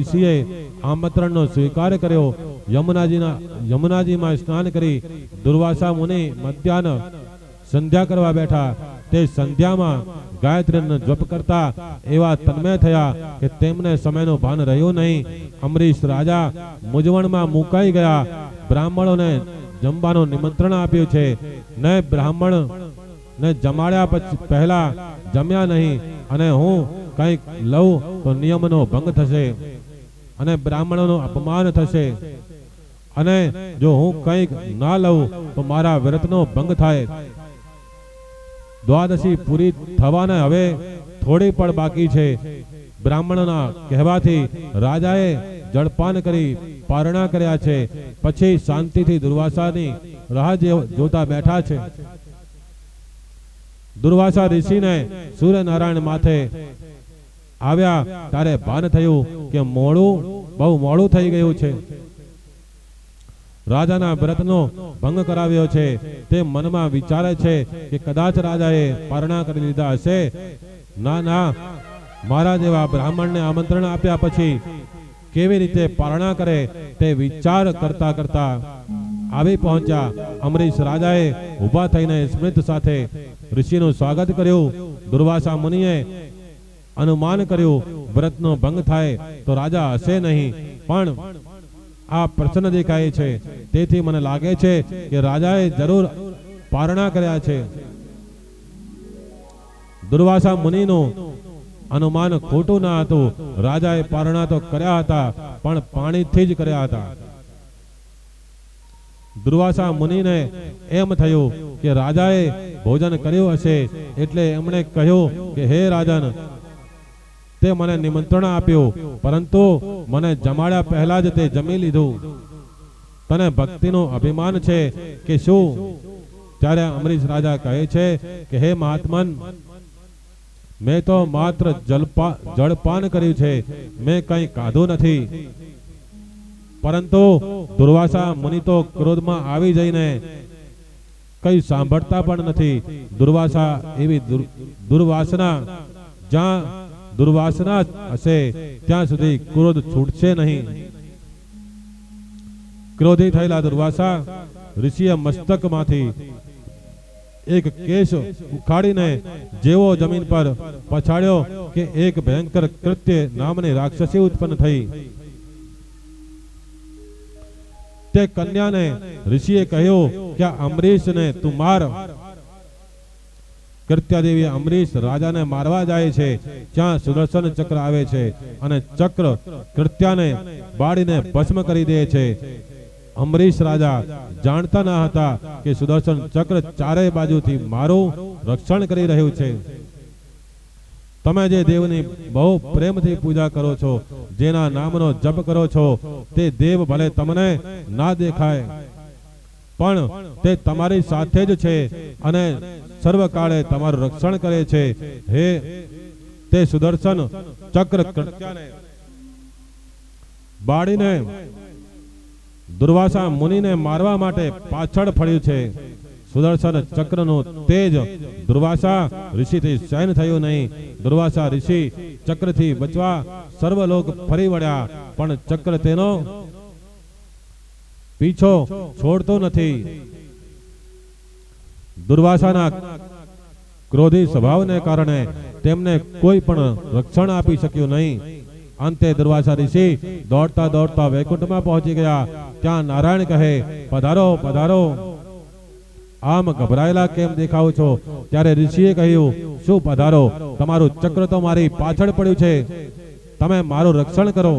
ઋષિએ આમંત્રણનો સ્વીકાર કર્યો. યમુનાજીમાં સ્નાન કરી દુર્વાસા મુનિ મધ્યાહન સંધ્યા કરવા બેઠા. તે સંધ્યામાં ગાયત્રીનો જપ કરતા એવા તન્મય થયા કે તેમને સમયનું ભાન રહ્યું નહીં. અમરીશ રાજા મૂંઝવણમાં મુકાઈ ગયા. બ્રાહ્મણોને જમવાનું નિમંત્રણ આપ્યું છે ને બ્રાહ્મણ ને જમાડ્યા પછી પહેલા જમ્યા નહીં, અને હું કંઈક લઉં તો નિયમનો ભંગ થશે અને બ્રાહ્મણોનું અપમાન થશે, અને જો હું કંઈક ના લઉં તો મારા વ્રતનો ભંગ થાય. દ્વાદશી પૂરી થવાને હવે થોડી પણ બાકી છે. બ્રાહ્મણના કહેવાથી રાજાએ જળપાન કરી પારણા કર્યા છે. પછી શાંતિથી દુર્વાસાની રાહ જોતા બેઠા છે. દુર્વાસા ઋષિને સૂર્યનારાયણ માથે આવ્યા ત્યારે ભાન થયું કે બહુ મોડું થઈ ગયું છે. રાજાના વ્રતનો ભંગ કરાવ્યો છે. તે મનમાં વિચારે છે કે કદાચ રાજાએ પારણા કરી લીધા હશે. ના, મારા જેવા બ્રાહ્મણને આમંત્રણ આપ્યા પછી કેવી રીતે પારણા કરે તે વિચાર કરતા કરતા આવી પહોંચ્યા. અમરીશ રાજાએ ઊભા થઈને સ્મૃત સાથે ઋષિનું સ્વાગત કર્યું. દુર્વાસા મુનિએ અનુમાન કર્યું વ્રતનો ભંગ થાય તો રાજા હશે નહીં, પણ આ પ્રસન્ન દેખાય છે. તેથી મને લાગે છે કે રાજાએ જરૂર પારણા કર્યા છે. દુર્વાસા મુનિનું અનુમાન ખોટું ના હતું. રાજાએ પારણા તો કર્યા હતા, પણ પાણીથી જ કર્યા હતા. દુર્વાસા મુનિને એમ થયું કે રાજાએ ભોજન કર્યું હશે, એટલે એમણે કહ્યું કે હે રાજન, તે મને નિમંત્રણ આપ્યું, પરંતુ મને જમાડ્યા પહેલા જ તે જમી લીધું. તને ભક્તિનું અભિમાન છે કે શું? ત્યારે અમરીશ રાજા કહે છે કે હે મહાત્મન, મેં તો માત્ર જળપાન કર્યું છે, મેં કંઈ ખાધું નથી. પરંતુ દુર્વાસા મુનિ તો ક્રોધમાં આવી જઈને કઈ સાંભળતા પણ નથી. દુર્વાસા એવી દુર્વાસના જ્યાં દુર્વાસના હશે ત્યાં સુધી ક્રોધ છૂટશે નહીં. ક્રોધી થયેલા દુર્વાસા ઋષિએ મસ્તકમાંથી એક કેશ ઉખાડીને જેવો જમીન પર પછાડ્યો કે એક ભયંકર કૃત્ય નામની રાક્ષસી ઉત્પન્ન થઈ. તે કન્યાને ઋષિએ કહ્યું કે અમરીશને તું માર. કૃત્યાદેવી અમરીશ રાજાને મારવા જાય છે ત્યાં સુદર્શન ચક્ર આવે છે અને ચક્ર કૃત્યાને બાળીને ભસ્મ કરી દે છે. અમરીશ રાજા જાણતા ન હતા કે સુદર્શન ચક્ર ચારે બાજુથી મારું રક્ષણ કરી રહ્યું છે. તમે જે દેવની બહુ પ્રેમથી પૂજા કરો છો, જેના નામનો જપ કરો છો, તે દેવ ભલે તમને ના દેખાય, પણ તે તમારી સાથે જ છે અને સર્વકાળે તમારું રક્ષણ કરે છે. હે, તે સુદર્શન ચક્ર કૃત્યાને બાળીને દુર્વાસા મુનિને મારવા માટે પાછળ ફળ્યું છે. સુદર્શન ચક્રનું તેજ દુર્વાસા ઋષિથી સહન થયું નહીં. દુર્વાસા ઋષિ ચક્રથી બચવા સર્વલોક ફરી વળ્યા, પણ ચક્ર તેનો પીછો છોડતો નથી. દુર્વાસાના ક્રોધી સ્વભાવને કારણે તેમને કોઈ પણ રક્ષણ આપી શક્યું નહીં. અંતે દુર્વાસા ઋષિ દોડતા દોડતા વૈકુંઠમાં પહોંચી ગયા. ત્યાં નારાયણ કહે, પધારો પધારો, આમ ગભરાયેલા કેમ દેખાવ છો? ત્યારે ઋષિએ કહ્યું, શું પધારો, તમારું ચક્ર તો મારી પાછળ પડ્યું છે, તમે મારું રક્ષણ કરો.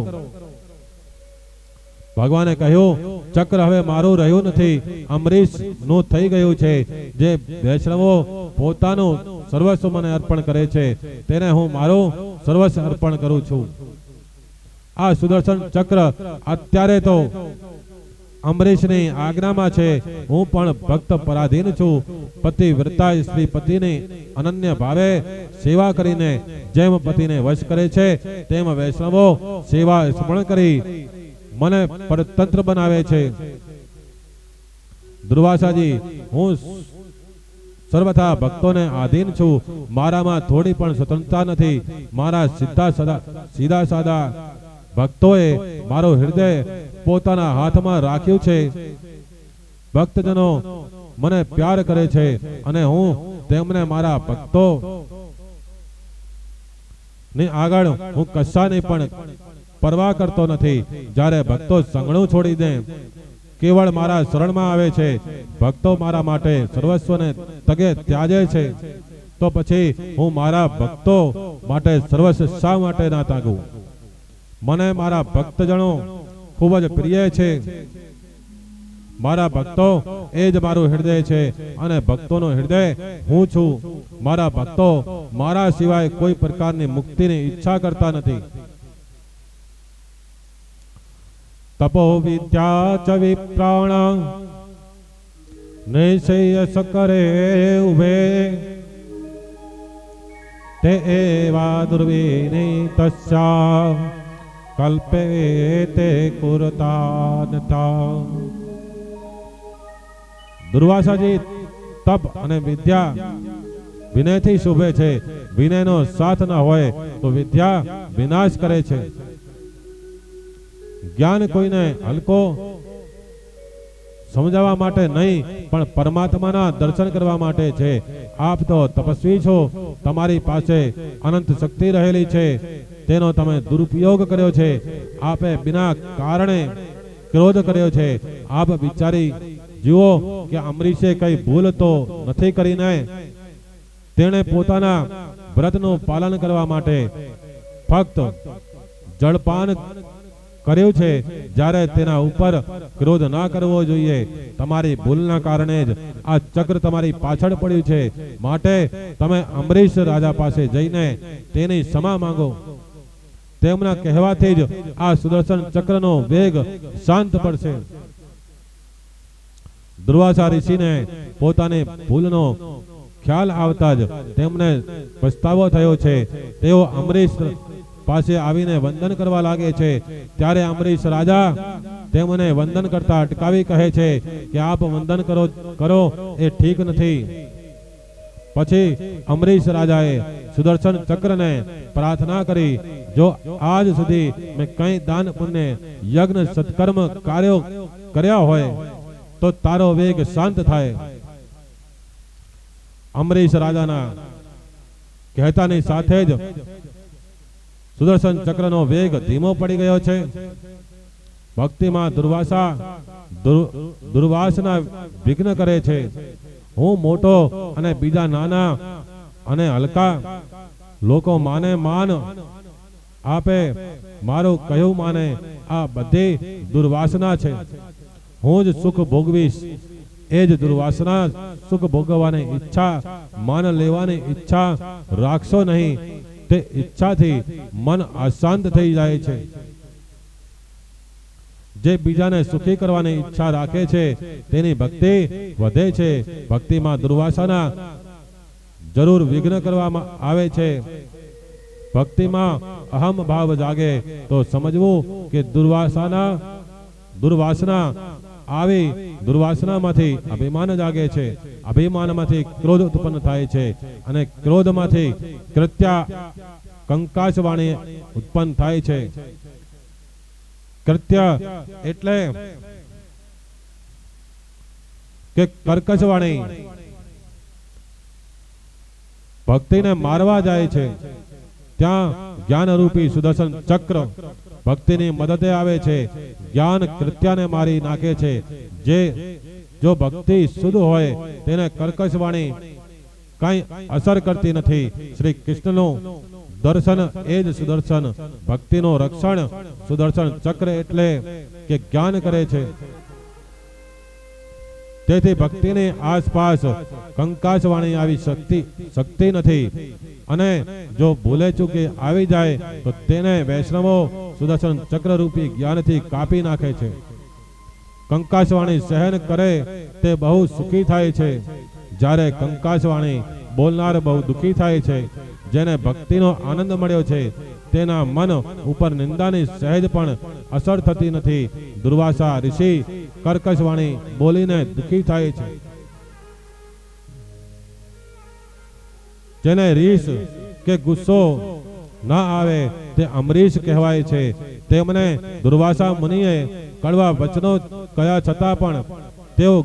ભગવાને કહ્યું, ચક્ર હવે મારું રહ્યું નથી, અમરીશ નું થઈ ગયું છે. જે વૈષ્ણવો પોતાનું સર્વસ્વ મને અર્પણ કરે છે, તેને હું મારું સર્વસ્વ અર્પણ કરું છું. આ સુદર્શન ચક્ર અત્યારે તો અમરીશની આજ્ઞામાં છે. હું પણ ભક્ત પરાધીન છું. પતિવ્રતા સ્ત્રી પતિની અનન્ય ભાવે સેવા કરીને જેમ પતિને વશ કરે છે, તેમ વૈષ્ણવો સેવા સ્મરણ કરી મને પરતંત્ર બનાવે છે. દુર્વાસાજી, હું સર્વથા ભક્તોને આધીન છું. મારામાં થોડી પણ સ્વતંત્રતા નથી. મારા સીધા સાદા ભક્તોએ મારું હૃદય પોતાના હાથમાં રાખ્યું છે. ભક્તજનો મને પ્યાર કરે છે અને હું તેમને મારા ભક્તો ની આગળ હું કશાની પણ પરવા કરતો નથી. જ્યારે ભક્તો સંગણું છોડી દે, કેવળ મારા શરણમાં આવે છે, ભક્તો મારા માટે સર્વસ્વને તગે ત્યાજે છે, તો પછી હું મારા ભક્તો માટે સર્વસ્વ શા માટે ના ત્યાગું? મને મારા ભક્તજનો ખૂબ જ પ્રિય છે. મારા ભક્તો એ જ મારું હૃદય છે અને ભક્તોનું હૃદય હું છું. મારા ભક્તો મારા સિવાય કોઈ પ્રકારની મુક્તિની ઈચ્છા કરતા નથી. તપો વિદ્યા ચ વિપ્રાણ નિશ્ચયસ કરે ઉભે તે એવા દુર્વિનીતસ્યા કલ્પે તે કુરતાનતા. દુર્વાસાજી તપ અને વિદ્યા વિનયથી શોભે છે. વિનયનો સાથ ન હોય તો વિદ્યા વિનાશ કરે છે. જ્ઞાન કોઈને હલકો સમજાવવા માટે નહીં, પણ પરમાત્માના દર્શન કરવા માટે છે. આપ તો તપસ્વી છો, તમારી પાસે અનંત શક્તિ રહેલી છે, તેનો તમે દુરુપયોગ કર્યો છે. આપે બિના કારણે ક્રોધ કર્યો છે. આપ વિચારી જુઓ કે અમરીશે કઈ ભૂલ તો નથી કરીને તેણે પોતાના વ્રતનું પાલન કરવા માટે ફક્ત જળપાન કર્યું છે, જ્યારે તેના ઉપર ક્રોધ ના કરવો જોઈએ. તમારી ભૂલના કારણે જ આ ચક્ર તમારી પાછળ પડ્યું છે. માટે તમે અમરીશ રાજા પાસે જઈને તેની ક્ષમા માંગો. તેમના કહેવાથી જ આ સુદર્શન ચક્રનો વેગ શાંત પડશે. દુર્વાસા ઋષિને પોતાની ભૂલનો ખ્યાલ આવતા જ તેમને પછતાવો થયો છે. તેઓ અમરીશ પાસે આવીને વંદન કરવા લાગે છે. ત્યારે અમરીશ રાજા તેમને વંદન કરતા અટકાવી કહે છે કે આપ વંદન કરો એ ઠીક નથી. પછી અમરીશ રાજાએ સુદર્શન ચક્રને પ્રાર્થના કરી, જો આજ સુધી મેં કંઈ દાન પુણ્ય યજ્ઞ સત્કર્મ કાર્યો કર્યા હોય તો તારો વેગ શાંત થાય. અમરીશ રાજાના કહેતાની સાથે જ સુદર્શન ચક્રનો વેગ ધીમો પડી ગયો છે. ભક્તિમાં દુર્વાસના વિઘ્ન કરે છે. હું મોટો અને બીજા નાના અને હલકા લોકો માન આપે મારું કહ્યું માને, આ બધી દુર્વાસના છે. હું જ સુખ ભોગવીશ. એ જ દુર્વાસના સુખ ભોગવવાની ઈચ્છા, માન લેવાની ઈચ્છા રાખશો નહીં. તે ઈચ્છાથી મન અશાંત થઈ જાય છે. જે બીજાને સુખી કરવાની ઈચ્છા રાખે છે તેની ભક્તિ વધે છે. ભક્તિમાં દુર્વાસના જરૂર વિઘ્ન કરવામાં આવે છે. ભક્તિમાં અહમ ભાવ જાગે તો સમજવું કે દુર્વાસના આવી દુર્વાસનામાંથી અભિમાન જાગે છે. અભિમાનમાંથી ક્રોધ ઉત્પન્ન થાય છે અને ક્રોધમાંથી કૃત્યા કંકાસવાણી ઉત્પન્ન થાય છે. કૃત્ય એટલે કે કર્કશવાણી ભક્તિને મારવા જાય છે. ત્યાં જ્ઞાનરૂપી સુદર્શન ચક્ર ભક્તિની મદદે આવે છે. જ્ઞાન કૃત્યાને મારી નાખે છે. જો ભક્તિ શુદ્ધ હોય તેને કર્કશવાણી કઈ અસર કરતી નથી. શ્રી કૃષ્ણનું દર્શન એ જ સુદર્શન ભક્તિનું રક્ષણ. સુદર્શન ચક્ર એટલે કે જ્ઞાન કરે છે. તેથી ભક્તિની આસપાસ કંકાસવાણી આવી શક્તિ નથી. અને જો ભૂલે ચૂકે આવી જાય તો તેને વૈષ્ણવો સુદર્શન ચક્ર રૂપી જ્ઞાનથી કાપી નાખે છે. કંકાસવાણી સહન કરે તે બહુ સુખી થાય છે, જ્યારે કંકાસવાણી બોલનાર બહુ દુઃખી થાય છે. જેને ભક્તિનો આનંદ મળ્યો છે તેના મન ઉપર નિંદાની સહેજ પણ અસર થતી નથી. દુર્વાસા ઋષિ કર્કશવાણી બોલીને દુઃખી થાય છે. જેને રીસ કે ગુસ્સો ના આવે તે અમરીશ કહેવાય છે. તેમને દુર્વાસા મુનિએ કડવા વચનો કયા છતાં પણ તેઓ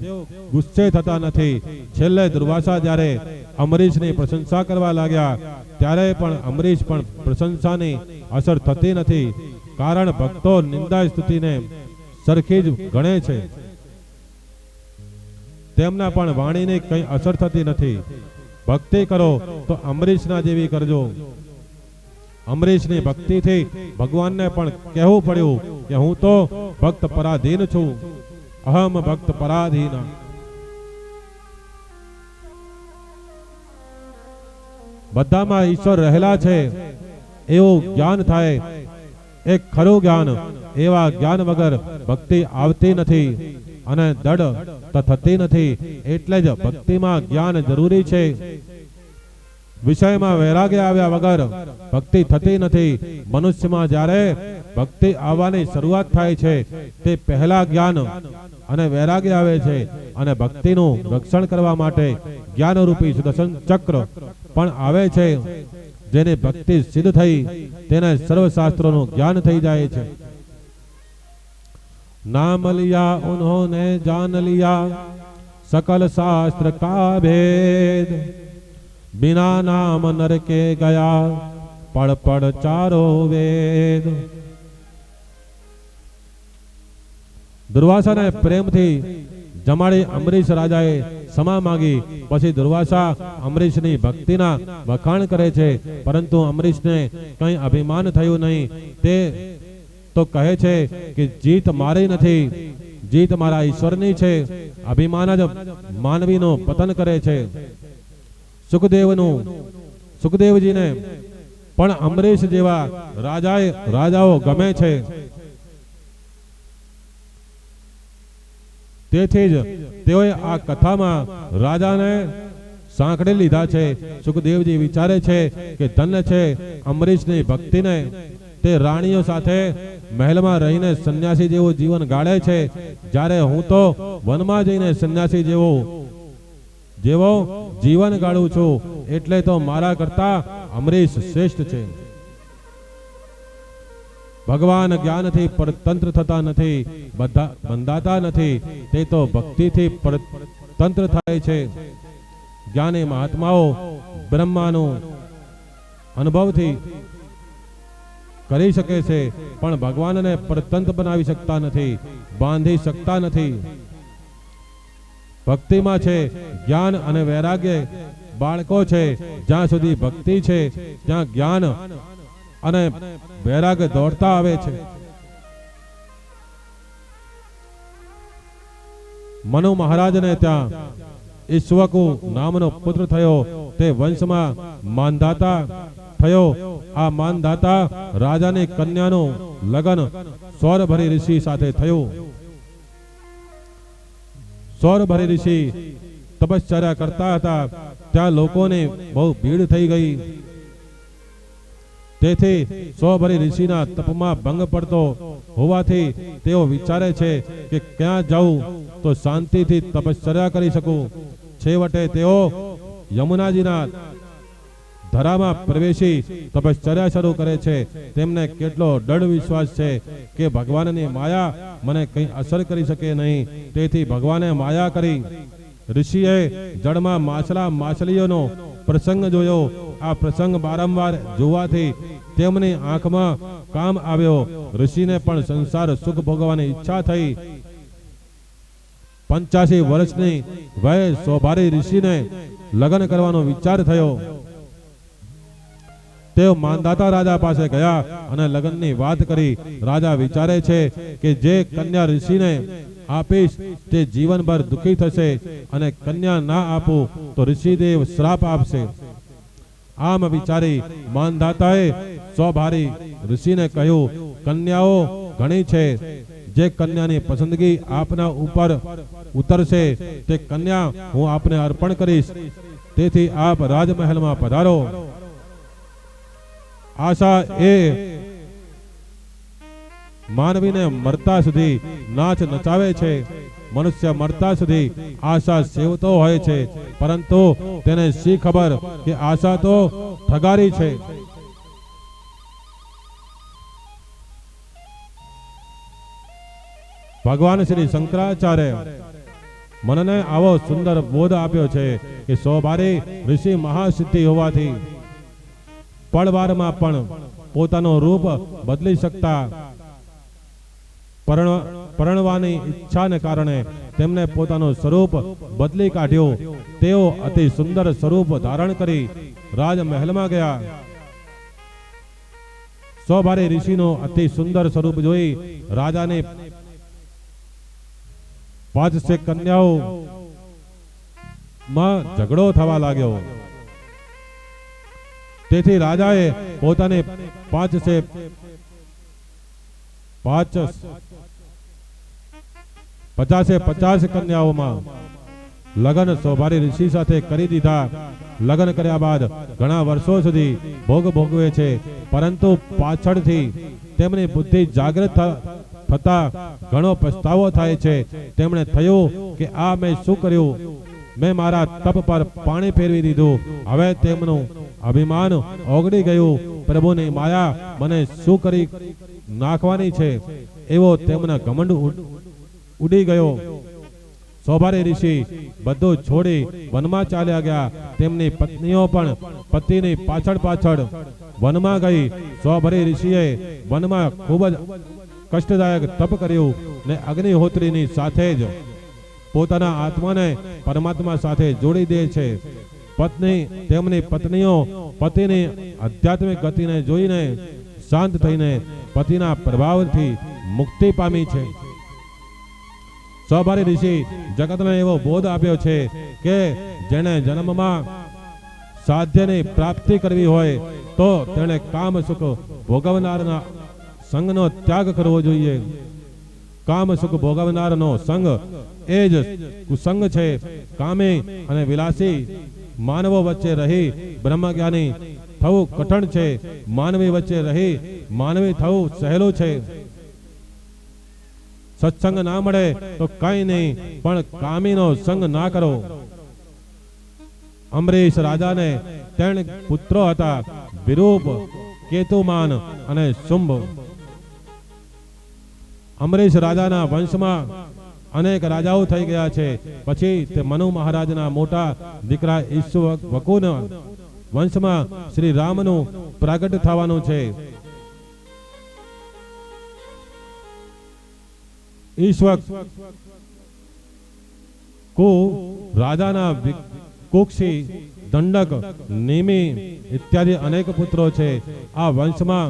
ગુસ્સે થતા નથી. છેલ્લે દુર્વાસા જ્યારે અમરીશની પ્રશંસા કરવા લાગ્યા ત્યારે પણ અમરીશ પણ પ્રશંસાની અસર થતી નથી, કારણ ભક્તો નિંદા સ્તુતિને સરખી જ ગણે છે. તેમના પણ વાણીની કઈ અસર થતી નથી. ભક્તિ કરો તો અમરીશના જેવી કરજો. અમરીશની ભક્તિથી ભગવાનને પણ કહેવું પડ્યું કે હું તો ભક્ત પરાધીન છું, અહમ ભક્ત પરાધીન. બધામાં ઈશ્વર રહેલા છે એવું જ્ઞાન થાય, એક ખરું જ્ઞાન. એવા જ્ઞાન વગર ભક્તિ આવતી નથી અને દૃઢ થતી નથી. એટલે જ ભક્તિમાં જ્ઞાન જરૂરી છે. વિષયમાં વૈરાગ્ય આવ્યા વગર ભક્તિ થતી નથી. મનુષ્યમાં જ્યારે ભક્તિ આવવાની શરૂઆત થાય છે તે પહેલા જ્ઞાન અને વૈરાગ્ય આવે છે, અને ભક્તિનું રક્ષણ કરવા માટે જ્ઞાનરૂપી સુદર્શન ચક્ર પણ આવે છે. જેની ભક્તિ સિદ્ધ થઈ તેને સર્વશાસ્ત્રોનું જ્ઞાન થઈ જાય છે. नाम लिया उन्होंने जान लिया सकल शास्त्र का भेद, बिना नाम नर के गया पढ़ पढ़ चारो वेद. દુર્વાસાને પ્રેમથી જમાડી અમરીશ રાજાએ ક્ષમા માંગી. પછી દુર્વાસા અમરીશની ભક્તિના વખાણ કરે છે, પરંતુ અમરીશને કંઈ અભિમાન થયું નહીં. તે તો કહે છે કે જીત મારી નથી, જીત મારા ઈશ્વરની છે. અભિમાન જ માનવીનું પતન કરે છે. સુખદેવજીને પણ અમરીશ જેવા રાજાઓ ગમે છે. તેથી જ તેઓએ આ કથામાં રાજાને સાંકળી લીધા છે. સુખદેવજી વિચારે છે કે ધન્ય છે અમરીશની ભક્તિને. તે રાણીઓ સાથે મહેલમાં રહીને સંન્યાસી જેવું જીવન ગાળે છે, જ્યારે હું તો વનમાં જઈને સંન્યાસી જેવો જીવન ગાળું છું. એટલે તો મારા કરતા અમરીશ શ્રેષ્ઠ છે. ભગવાન જ્ઞાનથી પરતંત્ર થતા નથી, બંધાતા નથી. તે તો ભક્તિથી પરતંત્ર થાય છે. જ્ઞાની મહાત્માઓ બ્રહ્માનું અનુભવથી કરી શકે છે, પણ ભગવાનને પરતંત્ર બનાવી શકતા નથી, બાંધી શકતા નથી. ભક્તિમાં છે જ્ઞાન અને વૈરાગ્ય. બાળકો છે જ્યાં સુધી ભક્તિ છે ત્યાં જ્ઞાન અને વૈરાગ્ય દોડતા આવે છે. મનુ મહારાજને ત્યાં ઈશ્વકુ નામનો પુત્ર થયો. તે વંશમાં માનધાતા થયો. આ માનધાતા રાજાની કન્યાનું લગ્ન સૌરભરી ઋષિ સાથે થયું. સૌરભરી ઋષિ તપશ્ચર્યા કરતા હતા. ત્યાં લોકોની બહુ ભીડ થઈ ગઈ. તેથી સૌરભરી ઋષિના તપમાં ભંગ પડતો હોવાથી તેઓ વિચારે છે કે ક્યાં જાઉં તો શાંતિથી તપશ્ચર્યા કરી શકું. છેવટે તેઓ યમુનાજીના ધરામાં પ્રવેશી તપશ્ચર્યા શરૂ કરે છે. તેમને કેટલો દૃઢ વિશ્વાસ છે કે ભગવાનની માયા મને કંઈ અસર કરી શકે નહીં. તેથી ભગવાને માયા કરી. ઋષિએ જળમાં માછલીઓનો પ્રસંગ જોયો. આ પ્રસંગ વારંવાર જોવાથી તેમની આંખમાં કામ આવ્યો. ઋષિને પણ સંસાર સુખ ભોગવવાની ઈચ્છા થઈ. 85 વર્ષની વયે સૌભારી ઋષિને લગ્ન કરવાનો વિચાર થયો. તેઓ માનધાતા રાજા પાસે ગયા અને લગ્નની વાત કરી. રાજા વિચારે છે કે જે કન્યા ઋષિને આપીશ તે જીવનભર દુઃખી થશે, અને કન્યા ના આપું તો ઋષિદેવ શ્રાપ આપશે. આમ વિચારી માનધાતાએ સૌભારી ઋષિને કહ્યું, કન્યાઓ ઘણી છે. જે કન્યાની પસંદગી આપના ઉપર ઉતરશે તે કન્યા હું આપને અર્પણ કરીશ. તેથી આપ રાજમહેલમાં પધારો. આશા એ માનવીને મરતા સુધી નાચ નચાવે છે. મનુષ્ય મરતા સુધી આશા સેવતો હોય છે, પરંતુ તેને શી ખબર કે આશા તો ઠગારી છે. ભગવાન શ્રી શંકરાચાર્ય મનને આવો સુંદર બોધ આપ્યો છે કે સોબારી ઋષિ મહાસિદ્ધિ હોવાથી પળવારમાં પણ પોતાનું રૂપ બદલી શકતા, પરણવાની ઈચ્છાને કારણે તેમને પોતાનું સ્વરૂપ બદલી કાઢ્યું. તેઓ અતિ સુંદર સ્વરૂપ ધારણ કરી રાજમહેલમાં ગયા. સોબારી ઋષિનું અતિ સુંદર સ્વરૂપ જોઈ રાજાની 500 કન્યાઓ માં ઝઘડો થવા લાગ્યો. તેથી રાજાએ પોતાની 50 કન્યાઓમાં લગ્ન સોબારી ઋષિ સાથે કરી દીધા. લગ્ન કર્યા બાદ ઘણા વર્ષો સુધી ભોગ ભોગવે છે, પરંતુ પાછળથી તેમની બુદ્ધિ જાગૃત થતા ઘણો પસ્તાવો થાય છે. તેમણે થયું કે આ મેં શું કર્યું? મેં મારા તપ પર પાણી ફેરવી દીધું. હવે તેમનું અભિમાન ઓગળી ગયું. પ્રભુની માયા મને શું કરી નાખવાની છે એવો તેમના ઘમંડ ઉડી ગયો. સોબારી ઋષિ બધું છોડી વનમાં ચાલ્યા ગયા. તેમની પત્નીઓ પણ પતિની પાછળ વનમાં ગઈ. સોબારી ઋષિએ વનમાં ખૂબ જ કષ્ટદાયક તપ કર્યું ને અગ્નિહોત્રીની સાથે જ પોતાના આત્માને પરમાત્મા સાથે જોડી દે છે. તેમની પત્નીઓ પતિની આધ્યાત્મિક ગતિને જોઈને શાંત થઈને પતિના પ્રભાવથી મુક્તિ પામી છે. સોબારી ઋષિ જગતને એવો બોધ આપ્યો છે કે જેને જન્મમાં સાધ્યની પ્રાપ્તિ કરવી હોય તો તેણે કામ સુખ ભોગવનારના સંગનો ત્યાગ કરવો જોઈએ. કામ સુખ ભોગવનારનો સંગ એ જ કુસંગ છે. કામી અને વિલાસી માનવો વચ્ચે રહી બ્રહ્મજ્ઞાની થવું કઠણ છે. માનવી વચ્ચે રહી માનવી થવું સહેલું છે. સત્સંગ ના મળે તો કઈ નહીં, પણ કામીનો સંગ ના કરો. અમરીશ રાજાને 3 પુત્રો હતા, વિરૂપ, કેતુમાન અને શુંભ. અમરીશ રાજાના વંશમાં અનેક રાજાઓ થઈ ગયા છે. પછી તે મનુ મહારાજના મોટા દીકરા ઈક્ષ્વાકુના વંશમાં શ્રી રામનું પ્રગટ થવાનું છે. ઈક્ષ્વાકુ રાજાના કુક્ષી, દંડક, નિમિ ઇત્યાદિ અનેક પુત્રો છે. આ વંશમાં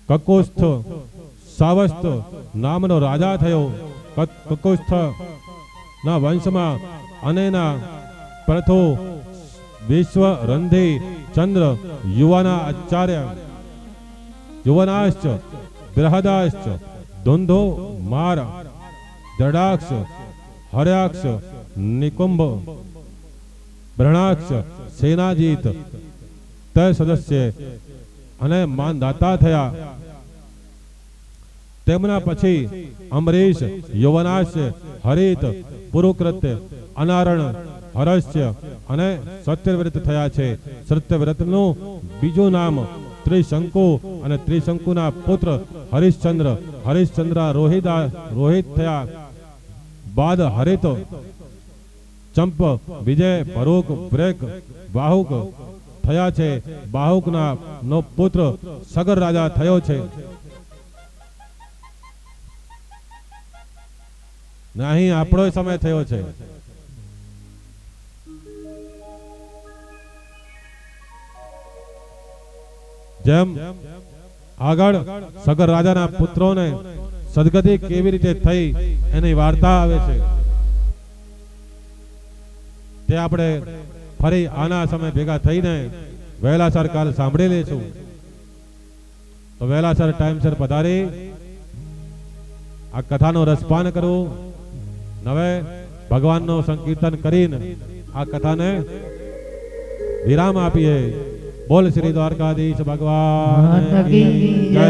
કકુસ્થ સાવસ્ત નામનો રાજા થયો. કકુસ્થ ના વંશમાં અનેના પ્રથો, વિશ્વ રંધી, ચંદ્ર, યુવાના આચાર્ય, યુવનાશ્ચ, બૃહદાશ્ચ, ધુંધો માર, દ્રઢાક્ષ, હર્યાક્ષ, નિકુંભ, બ્રણાક્ષ, સેનાજીત તે સદસ્ય અને માનદાતા થયા. તેમના પછી અમરીશ, યવનાશ, હરિત, પુરુકૃત્ય, અનારણ, હરસ્ય અને સત્યવ્રત થયા છે. સત્યવ્રતનું બીજું નામ ત્રિશંકુ અને ત્રિશંકુના પુત્ર હરિશ્ચંદ્ર. હરિશ્ચંદ્ર રોહિત થયા બાદ હરિત, ચંપ, વિજય, ભરૂક, વ્રેક, બાહુક થયા છે. બાહુકના નો પુત્ર સગર રાજા થયો છે. અહીં આપણો સમય થયો છે. જેમ આગળ સગર રાજાના પુત્રોને સદગતિ કેવી રીતે થઈ એની વાર્તા આવે છે, તે આપણે ફરી આના સમય ભેગા થઈને વહેલાસર કાલ સાંભળી લેશું. તો વહેલાસર ટાઈમસર પધારી આ કથાનો રસપાન કરવું. હવે ભગવાનનો સંકીર્તન કરીને આ કથાને વિરામ આપીએ. બોલ શ્રી દ્વારકાધીશ ભગવાન કી જય.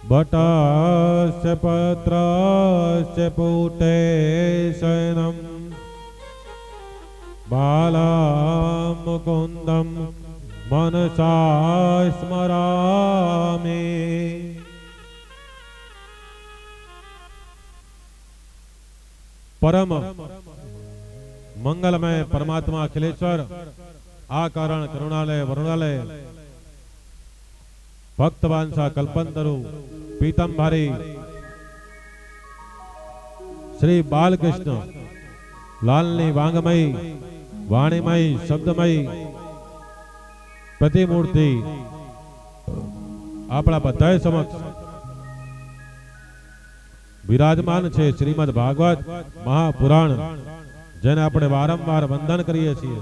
બટસ્ય પત્રસ્ય પુટે શયનમ બાલા મુકુંદમ મનસા સ્મરામિ. परम मंगलमय परमात्मा अखिलेश्वर आ कारण करुणालय वरुणालय भक्तवांसा कल्पंतरु पीतंभारी श्री बालकृष्ण लालनी वांगमयी वाणीमयी शब्दमयी प्रतिमूर्ति आपणा बधाय समक्ष विराजमान छे। श्रीमद भागवत महापुराण जेने आपणे वारंवार वंदन करीए छीए।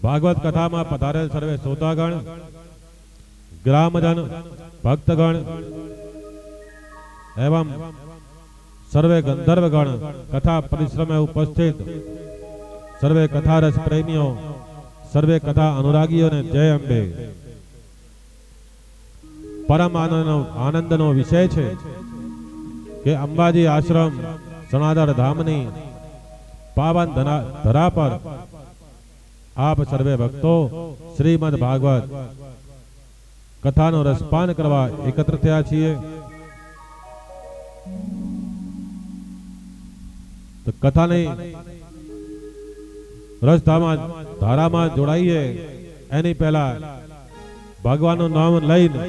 भागवत कथा में पधारेल सर्वे श्रोतागण ग्रामजन भक्तगण एवं सर्वे गंधर्वगण कथा परिश्रम में उपस्थित सर्वे कथा रस प्रेमियों सर्वे कथा अनुरागीओं ने जय अंबे। परम आनंदनो विषय छे के अंबाजी आश्रम सनातन धामनी पावन धरा पर आप सर्वे भक्तों श्रीमद भागवत कथानो रसपान करवा एकत्र थया छीए। तो कथा ने रसधामा धारा में जोड़ाईए एनी पहला भगवान नाम लईने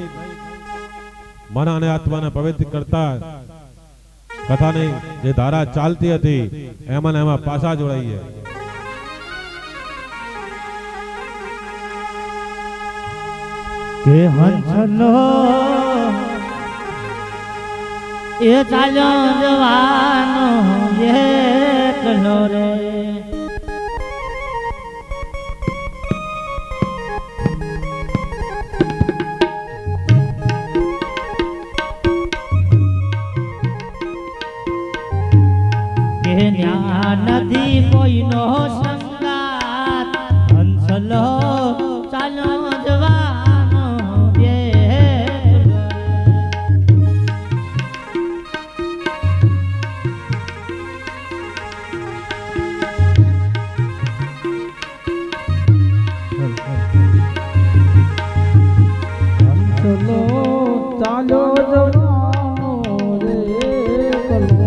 मन अने आत्मा ने पवित्र करता कथा ने जे धारा चालती हती एमां ने एमां पाछा जोड़ाईए। के हंसलो ये चालो जवानो ये कलो रे के न्या नदी कोई नो संगात हंसलो चालो जवानो ये हंसलो चालो जवानो रे कलो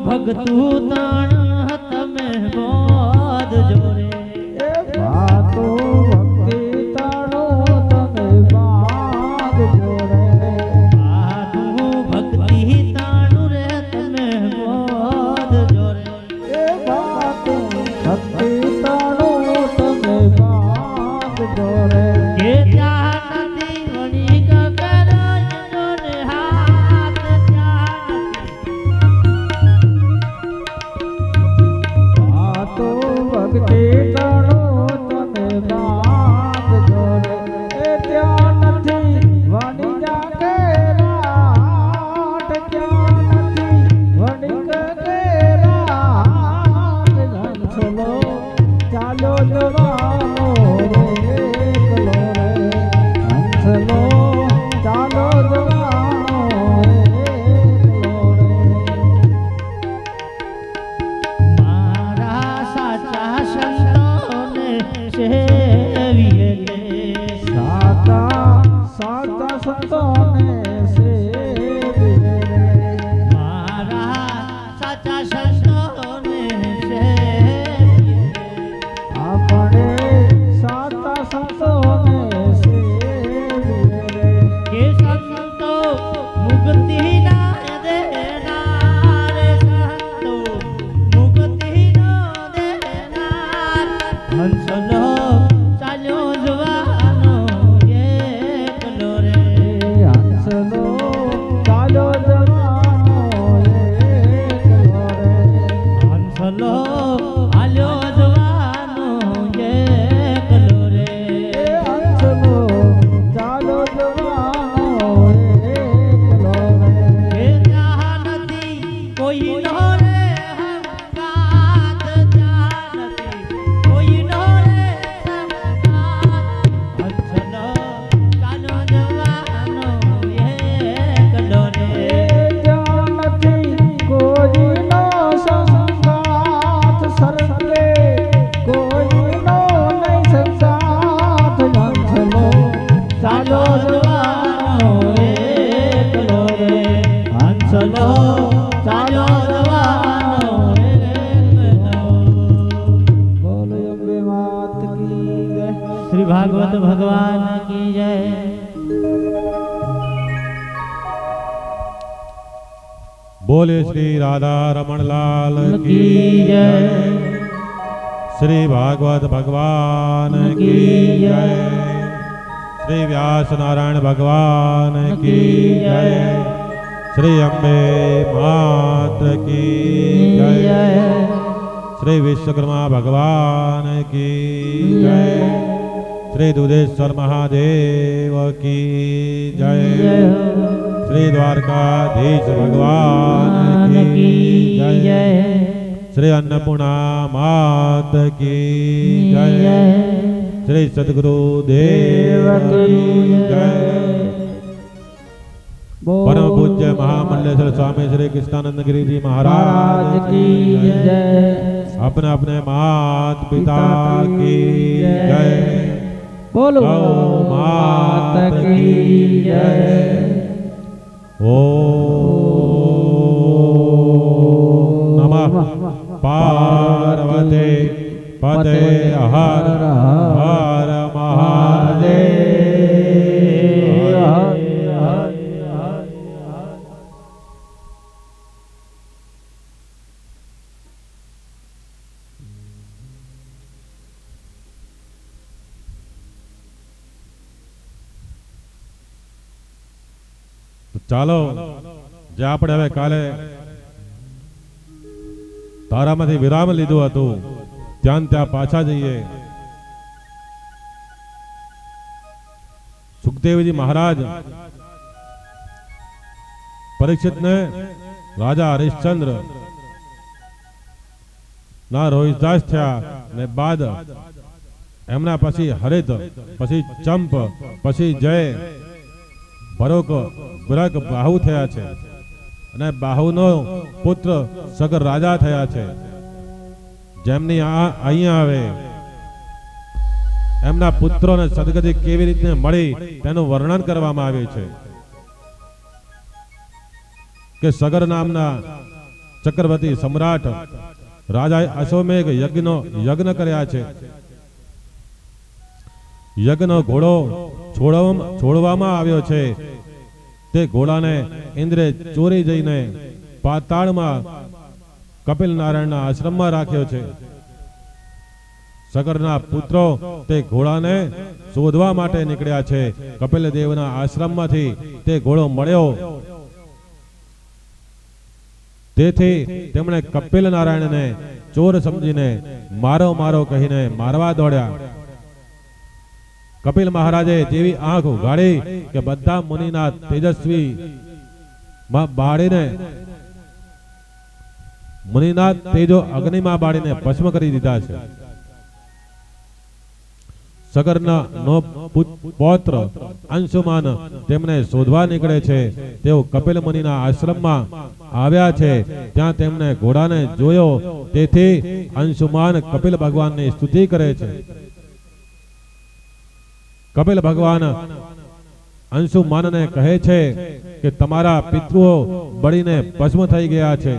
भगतू ताण तमे बोध जोरे बातो भक्ति ताणो तमे बाध जोरे बातो भक्ति ताणु रे तमे बोध जोरे बातो भक्ति ताणो तमे बाध जोरे के जानती वणी करो जोरे हाथ जानती સંતોને સેવીએ રે મારા સાચા સંતોને સેવીએ આપણે સાચા સંતોને સેવીએ રે કે સંતો મુક્તિ ના દેનાર સંતો મુક્તિ નો દેનાર હંસલો ચાલ્યો જવાનો એકલો રે હંસલો ચાલ્યો જવાનો એકલો રે હંસલો હાલ્યો જવાનો એકલો રે હંસલો ચાલ્યો જવાનો એકલો રે એ ત્યાં નથી કોઈ નો રે હંગાત ત્યાં નથી કોઈ નો રે સંગાત હંસલો ચાલ્યો જવાનો એકલો રે ત્યાં નથી કોઈનો સંગાત સરકે કોઈનો નહીં સંગાત હંસલો ચાલ્યો જવાનો એકલો રે હંસલો ચાલ્યો જવાનો એકલો બોલો અંબે માત કી જય શ્રી ભાગવત ભગવાન કી જય बोले श्री राधा रमण लाल की की जय। जय श्री भागवत भगवान की जय। श्री व्यास नारायण भगवान की जय। श्री अम्बे मात की जय। श्री विश्वकर्मा भगवान की जय। श्री दुधेश्वर महादेव की जय। श्री द्वारकाधीश भगवान की जय। श्री अन्नपूर्णा मात की जय। श्री सद्गुरु देव की जय। परम पूज्य महामंडलेश्वर स्वामी श्री कृष्णानंद गिरी जी महाराज की जय। अपने अपने मात पिता की जय। बोलो गौ मात की जय। ओम नमः पार्वती पते हर हर महादेव। ચાલો જે આપણે હવે કાલે તારામાંથી વિરામ લીધું હતું ત્યાં ત્યાં પાછા જઈએ। સુખદેવજી મહારાજ પરીક્ષિતને રાજા હરિશ્ચંદ્ર ના રોહિદાસ થયા ને બાદ એમના પછી હરિત પછી ચંપ પછી જય ભરોક ગુરક બાહુ થયા છે અને બાહુનો પુત્ર સગર રાજા થયા છે। જેમની અહીંયા આવે એમના પુત્રોને સદગતિ કેવી રીતે મળી તેનું વર્ણન કરવામાં આવ્યું છે કે સગર નામના ચક્રવર્તી સમ્રાટ રાજાએ અશ્વમેઘ યજ્ઞ કર્યા છે। યજ્ઞનો ઘોડો છોડવામાં આવ્યો છે। તે ઘોડાને ઇન્દ્રે ચોરી જઈને પાતાળમાં કપિલ નારાયણના આશ્રમમાં રાખ્યો છે। સગરના પુત્રો તે ઘોડાને શોધવા માટે નીકળ્યા છે। કપિલ દેવના આશ્રમમાંથી તે ઘોડો મળ્યો, તેથી તેમણે કપિલ નારાયણને ચોર સમજીને મારો મારો કહીને મારવા દોડ્યા। કપિલ મહારાજે તેવી આંખ ઉઘાડી કે બધા મુનિના તેજસ્વી બાળીને મુનિના તેજો અગ્નિમાં બાળીને ભસ્મ કરી દીધા છે। સગરના નો પૌત્ર અંશુમાન તેમને શોધવા નીકળે છે। તેઓ કપિલ મુનિના આશ્રમમાં આવ્યા છે। ત્યાં તેમને ઘોડાને જોયો, તેથી અંશુમાન કપિલ ભગવાનની સ્તુતિ કરે છે। કપિલ ભગવાન અંશુમાનને કહે છે કે તમારા પિતૃઓ બળીને ભસ્મ થઈ ગયા છે.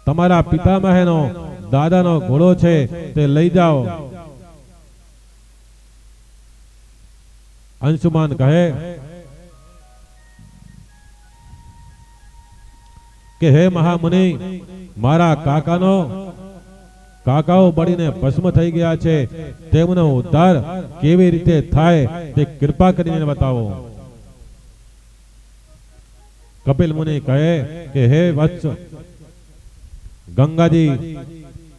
તમારા પિતામહનો દાદાનો ઘોડો છે તે લઈ જાઓ. અંશુમાન કહે કે હે મહામુનિ, મારા કાકાઓ બળીને ભસ્મ થઈ ગયા છે, તેમનો ઉદ્ધાર કેવી રીતે થાય તે કૃપા કરીને બતાવો. કપિલ મુનિ કહે કે હે વત્સ, ગંગાજી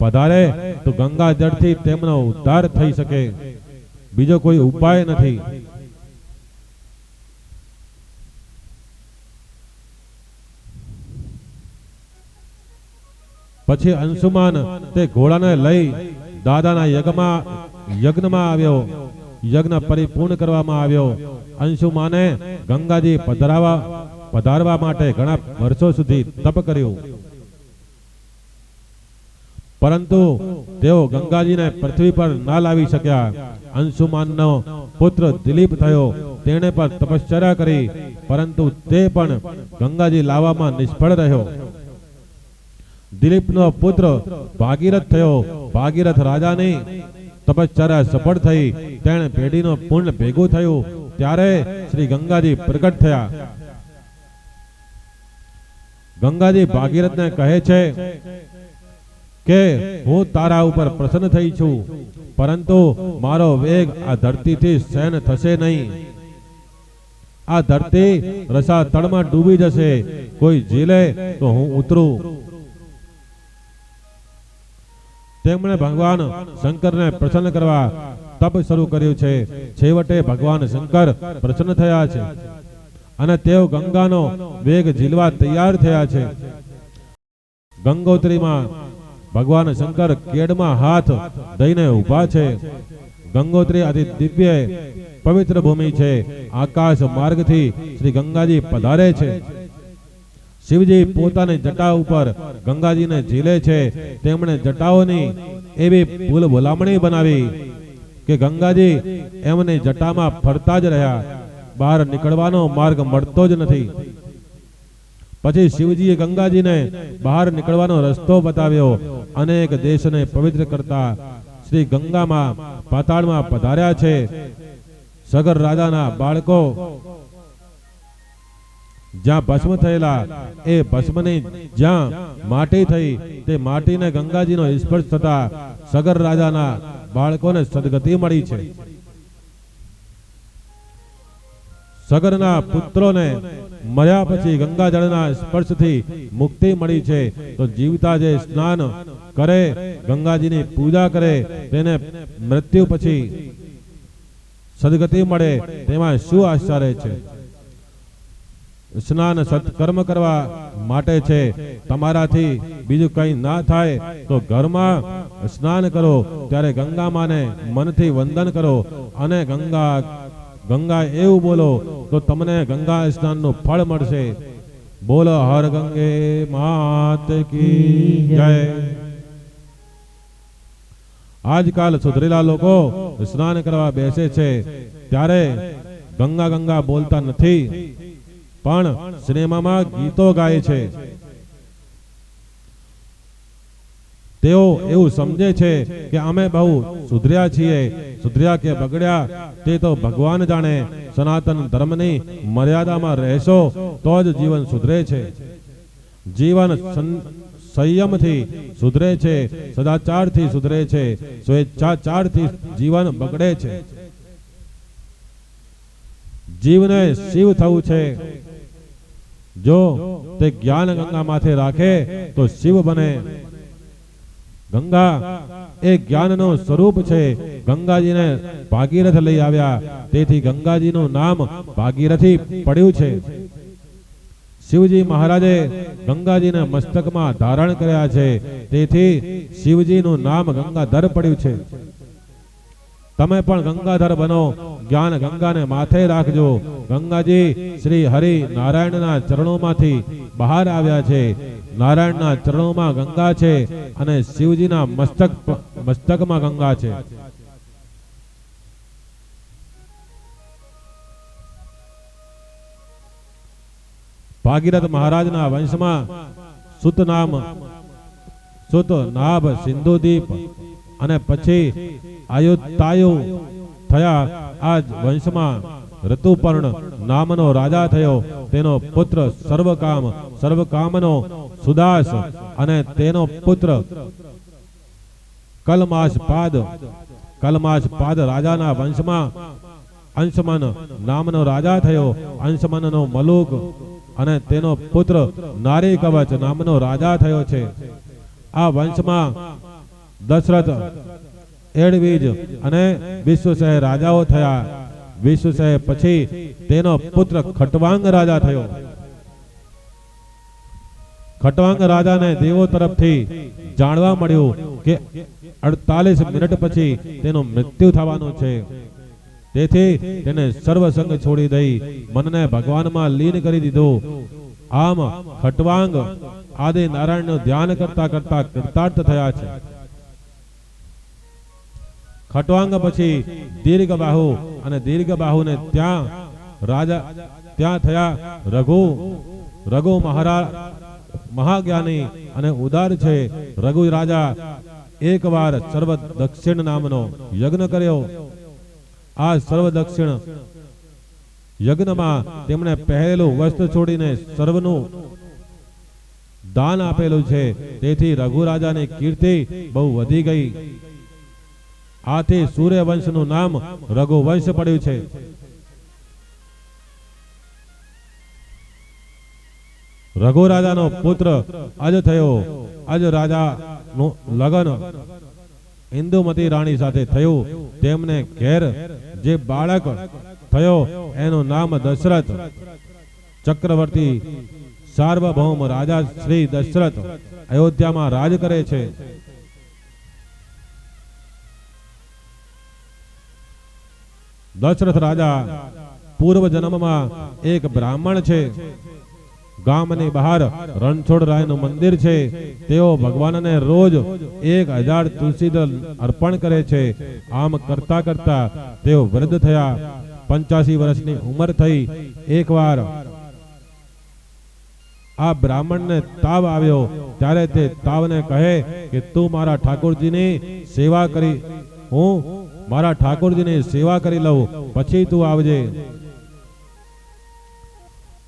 પધારે તો ગંગા જળથી તેમનો ઉદ્ધાર થઈ શકે, બીજો કોઈ ઉપાય નથી. પછી અંશુમાન તે ઘોડાને લઈ દાદાના યજ્ઞમાં આવ્યો. યજ્ઞ પરિપૂર્ણ કરવામાં આવ્યો. અંશુમાને ગંગાજી પધારવા માટે ઘણા વર્ષો સુધી તપ કર્યું, પરંતુ તેઓ ગંગાજીને પૃથ્વી પર ના લાવી શક્યા. અંશુમાનનો પુત્ર દિલીપ થયો, તેણે પણ તપશ્ચર્યા કરી, પરંતુ તે પણ ગંગાજી લાવવામાં નિષ્ફળ રહ્યો. દિલીપનો પુત્ર ભાગીરથ થયો. ભાગીરથ રાજાની તપશ્ચર્યા સફળ થઈ, તેણે પેઢીનો પુણ્ય ભેગું થયું. ત્યારે શ્રી ગંગાજી પ્રગટ થયા. ગંગાજી ભાગીરથને કહે છે કે હું તારા ઉપર પ્રસન્ન થઈ છું, પરંતુ મારો વેગ આ ધરતીથી સહન થશે નહીં. આ ધરતી રસાતળમાં ડૂબી જશે. કોઈ ઝીલે તો હું ઉતરું. તેમણે ભગવાન શંકરને પ્રસન્ન કરવા તપ શરૂ કર્યું છે. છેવટે ભગવાન શંકર પ્રસન્ન થયા છે અને તેઓ ગંગાનો વેગ ઝીલવા તૈયાર થયા છે. ગંગોત્રીમાં ભગવાન શંકર કેડમાં હાથ દઈને ઊભા છે. ગંગોત્રી અતિ દિવ્ય પવિત્ર ભૂમિ છે. આકાશ માર્ગથી શ્રી ગંગાજી પધારે છે. શિવજી પોતાની જટા ઉપર ગંગાજીને ઝીલે છે. તેમણે જટાઓની એવી ભૂલ ભલામણી બનાવી કે ગંગાજી એમની જટામાં ફરતા જ રહ્યા, બહાર નીકળવાનો માર્ગ મળતો જ નથી. પછી શિવજીએ ગંગાજીને બહાર નીકળવાનો રસ્તો બતાવ્યો. અનેક દેશને પવિત્ર કરતા શ્રી ગંગામાં પાતાળમાં પધાર્યા છે. સગર રાજાના બાળકો જ્યાં ભસ્મ થયેલા, એ ભસ્મની જ્યાં માટી થઈ, તે માટીને ગંગાજીનો સ્પર્શ થતા સગર રાજાના બાળકોને સદગતિ મળી છે. સગરના પુત્રોને મર્યા પછી ગંગાજળના સ્પર્શથી મુક્તિ મળી છે. તો જીવતા જે સ્નાન કરે, ગંગાજીની પૂજા કરે, તેને મૃત્યુ પછી સદગતિ મળે, તેમાં શું આશ્ચર્ય છે? સ્નાન સત્કર્મ કરવા માટે છે. તમારાથી બીજું કંઈ ના થાય તો ઘરમાં સ્નાન કરો, ત્યારે ગંગા માને મનથી વંદન કરો અને ગંગા એવું બોલો તો તમને ગંગા સ્નાનનું ફળ મળશે. બોલો હર ગંગે માત કી જય. આજકાલ સુધરેલા લોકો સ્નાન કરવા બેસે છે ત્યારે ગંગા બોલતા નથી, પણ સિનેમામાં ગીતો ગાય છે. તેઓ એવું સમજે છે કે અમે બહુ સુધર્યા છીએ. સુધર્યા કે બગડ્યા તે તો ભગવાન જાણે. સનાતન ધર્મની મર્યાદામાં રહેશો તો જ જીવન સુધરે છે. જીવન સંયમથી સુધરે છે, સદાચારથી સુધરે છે, સ્વેચ્છાચારથી જીવન બગડે છે. જીવને શિવ થવું છે. જો તે જ્ઞાન ગંગા માથે રાખે તો શિવ બને. ગંગા એ જ્ઞાનનું સ્વરૂપ છે. ગંગાજીને ભાગીરથ લઈ આવ્યા, તેથી ગંગાજીનું નામ ભાગીરથી પડ્યું છે. શિવજી મહારાજે ગંગાજીને મસ્તકમાં ધારણ કર્યા છે, તેથી શિવજીનું નામ ગંગાધર પડ્યું છે. તમે પણ ગંગાધર બનો, જ્ઞાન ગંગાને માથે રાખજો. ગંગાજી શ્રી હરિ નારાયણના ચરણોમાંથી બહાર આવ્યા છે. નારાયણના ચરણોમાં ગંગા છે અને શિવજીના મસ્તકમાં ગંગા છે. ભાગીરથ મહારાજના વંશમાં સુત નાભ સિંધુદીપ અને પછી આયુતાયુ થયા. આ જ વંશમાં ઋતુપર્ણ નામનો રાજા થયો. તેનો પુત્ર સર્વકામનો સુદાસ અને તેનો પુત્ર કલમાશપાદ રાજાના વંશમાં અંશમન નામનો રાજા થયો. અંશમનનો મલુક અને તેનો પુત્ર નારી કવચ નામનો રાજા થયો છે. આ વંશમાં દશરથ, એડવીજ અને વિશ્વસહ રાજાઓ થયા. વિશ્વસહ પછી તેનો પુત્ર ખટવાંગ રાજા થયો. ખટવાંગ રાજાને દેવો તરફથી જાણવા મળ્યું કે 48 મિનિટ પછી તેનું મૃત્યુ થવાનું છે. તેથી તેને સર્વસંગ છોડી દઈ મનને ભગવાનમાં લીન કરી દીધું. આમ ખટવાંગ આદિ નારાયણનું ધ્યાન કરતા કરતા કૃતાર્થ થયા છે. ખટવાંગ પછી દીર્ઘબાહુ અને દીર્ઘબાહુને ત્યાં થયા રઘુ મહાજ્ઞાની અને ઉદાર છે. રઘુ રાજા એકવાર સર્વ દક્ષિણ નામનો યજ્ઞ કર્યો. આ સર્વ દક્ષિણ યજ્ઞમાં તેમણે પહેરેલું વસ્ત્ર છોડીને સર્વનું દાન આપેલું છે. તેથી રઘુ રાજાની કીર્તિ બહુ વધી ગઈ. આથી સૂર્યવંશનું નામ રઘુવંશ પડ્યું છે. રઘુ રાજાનો પુત્ર અજ થયો. અજ રાજાનું લગ્ન ઇન્દુમતી રાણી સાથે થયું. તેમને ઘેર જે બાળક થયો એનું નામ દશરથ. ચક્રવર્તી સાર્વભૌમ રાજા શ્રી દશરથ અયોધ્યામાં રાજ કરે છે. દશરથ રાજા પૂર્વ જન્મમાં એક બ્રાહ્મણ છે. ગામની બહાર રણછોડરાયનું મંદિર છે. તેઓ ભગવાનને રોજ 1000 તુલસી દળ અર્પણ કરે છે. આમ કરતા કરતા તેઓ વૃદ્ધ થયા. 85 વર્ષની ઉંમર થઈ. એકવાર આ બ્રાહ્મણને તાવ આવ્યો. ત્યારે તે તાવને કહે કે તું મારા ઠાકોરજીની સેવા કરી, હું મારા ઠાકોરજીની સેવા કરી લઉં, પછી તું આવજે.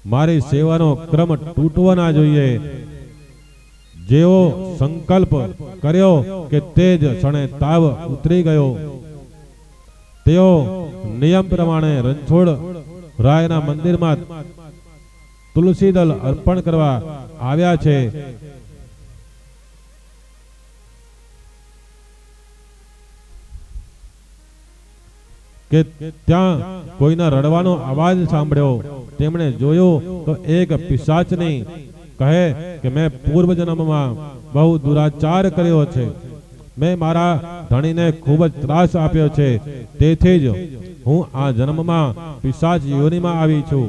મારી સેવાનો ક્રમ તૂટવો ના જોઈએ. જેવો સંકલ્પ કર્યો કે તે જ ક્ષણે તાવ ઉતરી ગયો. તેઓ નિયમ પ્રમાણે રણછોડ રાયના મંદિરમાં તુલસી દળ અર્પણ કરવા આવ્યા છે. કે ત્યાં કોઈના રડવાનો અવાજ સાંભળ્યો. તેમણે જોયું તો એક પિશાચની કહે કે મેં પૂર્વ જન્મમાં બહુ દુરાચાર કર્યો છે. મેં મારા ધણીને ખૂબ જ ત્રાસ આપ્યો છે. તેથી જ હું આ જન્મમાં પિશાચ યોનિમાં આવી છું.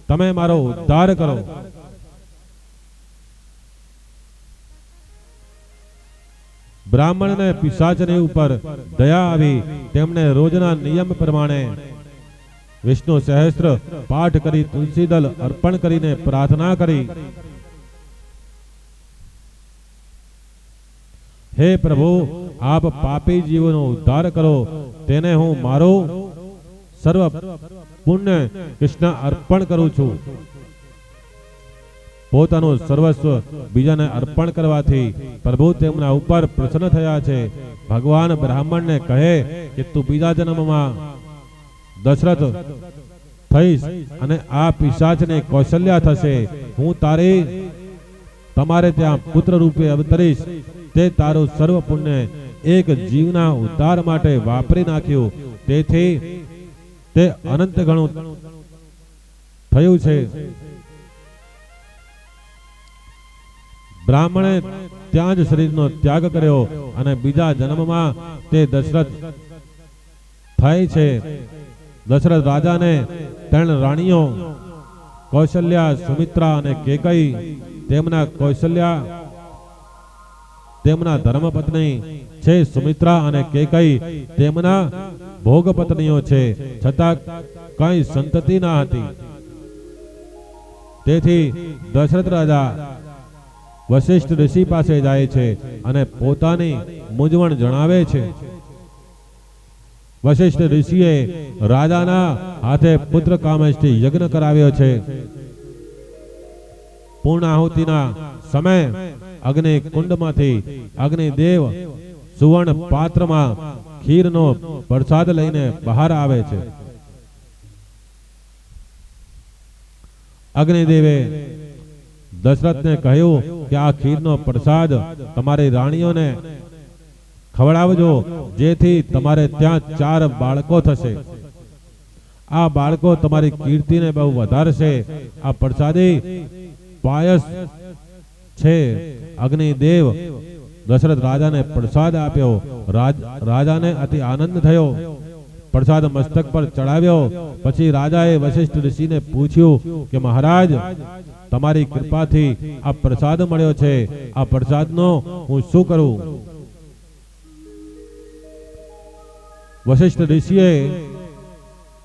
તમે મારો ઉદ્ધાર કરો. બ્રાહ્મણને પિશાચની ઉપર દયા આવી. તેમણે રોજના નિયમ પ્રમાણે વિષ્ણુ સહસ્ત્ર પાઠ કરી તુલસી દળ અર્પણ કરીને પ્રાર્થના કરી, હે પ્રભુ, આપ પાપી જીવોનો ઉદ્ધાર કરો. તેને હું મારો સર્વ પુણ્ય કૃષ્ણ અર્પણ કરું છું. પોતાનું સર્વસ્વ બીજાને અર્પણ કરવાથી પ્રભુ તેમના ઉપર પ્રસન્ન થયા છે. ભગવાન બ્રાહ્મણને કહે કે તું બીજા જન્મમાં દશરથ થઈશ અને આ પિશાચને કૌશલ્યા થશે. હું તમારે ત્યાં પુત્ર રૂપે અવતરીશ. તે તારું સર્વ પુણ્ય એક જીવના ઉદ્ધાર માટે વાપરી નાખ્યું. તેથી તે અનંત ગણું થયું છે. બ્રાહ્મણે ત્યાં જ શરીરનો ત્યાગ કર્યો અને બીજા જન્મમાં તે દશરથ થાય છે. દશરથ રાજાને 3 રાણીઓ કૌશલ્યા, સુમિત્રા અને કેકઈ. તેમના ધર્મપત્ની છે સુમિત્રા અને કેકઈ તેમના ભોગપત્નીઓ છે. છતાં કઈ સંતતિ ના હતી. તેથી દશરથ રાજા વશિષ્ઠ ઋષિ પાસે જાય છે અને પોતાની મૂંઝવણ જણાવે છે. વશિષ્ઠ ઋષિએ રાજાના હાથે પુત્ર કામેષ્ઠી યજ્ઞ કરાવ્યો છે. પૂર્ણાહુતિના સમય અગ્નિ કુંડમાંથી અગ્નિદેવ સુવર્ણ પાત્રમાં ખીરનો પ્રસાદ લઈને બહાર આવે છે. અગ્નિદેવે દશરથને કહ્યું કે આ ખીરનો પ્રસાદ તમારી રાણીઓને ખવડાવજો, જેથી તમારે ત્યાં 4 બાળકો થશે. આ બાળકો તમારી કીર્તિને બહુ વધારશે. આ પ્રસાદી પાયસ છે. અગ્નિદેવ દશરથ રાજાને પ્રસાદ આપ્યો. રાજાને અતિ આનંદ થયો. પ્રસાદ મસ્તક પર ચડાવ્યો. પછી રાજાએ વશિષ્ઠ ઋષિને પૂછ્યું કે મહારાજ, તમારી કૃપાથી આ પ્રસાદ મળ્યો છે, આ પ્રસાદનો હું શું કરું? વશિષ્ઠ ઋષિએ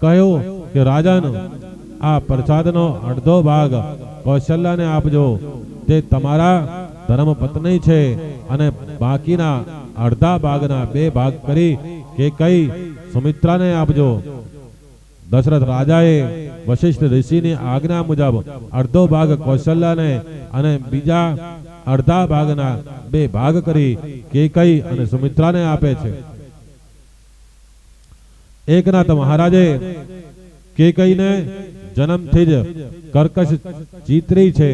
કહ્યું કે રાજન, આ પ્રસાદનો અડધો ભાગ કૌશલ્યાને આપજો, તે તમારા ધર્મપત્ની છે, અને બાકીના અડધા ભાગના 2 ભાગ કરી કેકઈ સુમિત્રાને આપજો. દશરથ રાજાએ વશિષ્ઠ ઋષિની આજ્ઞા મુજબ અડધો ભાગ કૌશલ્યાને અને બીજા અડધા ભાગના 2 ભાગ કરી કેકઈ અને સુમિત્રાને આપે છે. એકનાથ મહારાજે કેકઈને જન્મથી જ કર્કશ ચિત્રી છે.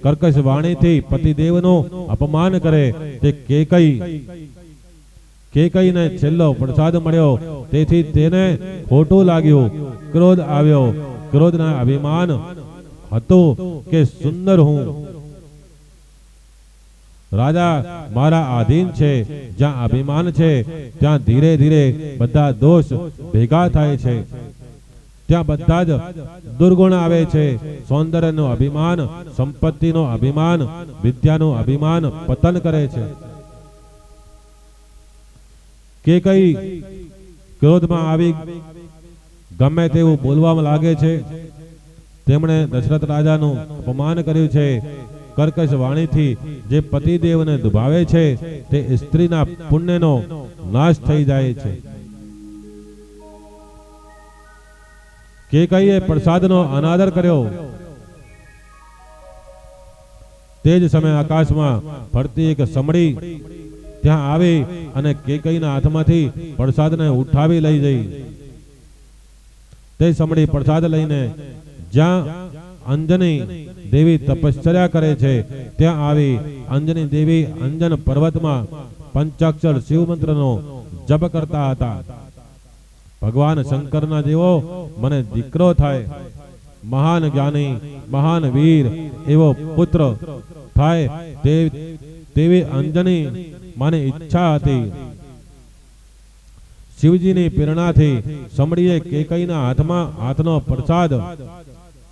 કર્કશ વાણીથી પતિદેવનું અપમાન કરે તે કેકઈને છેલ્લો પ્રસાદ મળ્યો, તેથી તેને ખોટું લાગ્યું. ક્રોધ આવ્યો. ક્રોધના અભિમાન હતું કે સુંદર હું, રાજા મારા આધીન છે. જ્યાં અભિમાન છે ત્યાં ધીરે ધીરે બધા દોષ ભેગા થાય છે. ત્યાં બધા જ દુર્ગુણ આવે છે. સૌંદર્યનું અભિમાન, સંપત્તિનું અભિમાન, વિદ્યાનું અભિમાન પતન કરે છે. કેકઈ ક્રોધમાં આવી ગમે તેવું બોલવામાં લાગે છે. તેમણે દશરથ રાજાનું અપમાન કર્યું છે. કર્કશ વાણીથી જે પતિદેવને દુભાવે છે તે સ્ત્રીના પુણ્યનો નાશ થઈ જાય છે. કેકઈએ પ્રસાદનો અનાદર કર્યો. તે જ સમયે આકાશમાં ફરતી એક સમડી ત્યાં આવી અને કેકઈના હાથમાંથી પ્રસાદને ઉઠાવી લઈ જઈ. તે સમડી પ્રસાદ લઈને જ્યાં અંજની દેવી તપશ્ચર્યા કરે છે ત્યાં આવી. અંજની દેવી અંજન પર્વતમાં પંચાક્ષર શિવ મંત્રનો જપ કરતા હતા. ભગવાન શંકરના જેવો મને દીકરો થાય, મહાન જ્ઞાની, મહાન વીર એવો પુત્ર થાય, તેવી અંજની મને ઈચ્છા હતી. શિવજીની પ્રેરણાથી સમડીએ કેકઈના હાથનો પ્રસાદ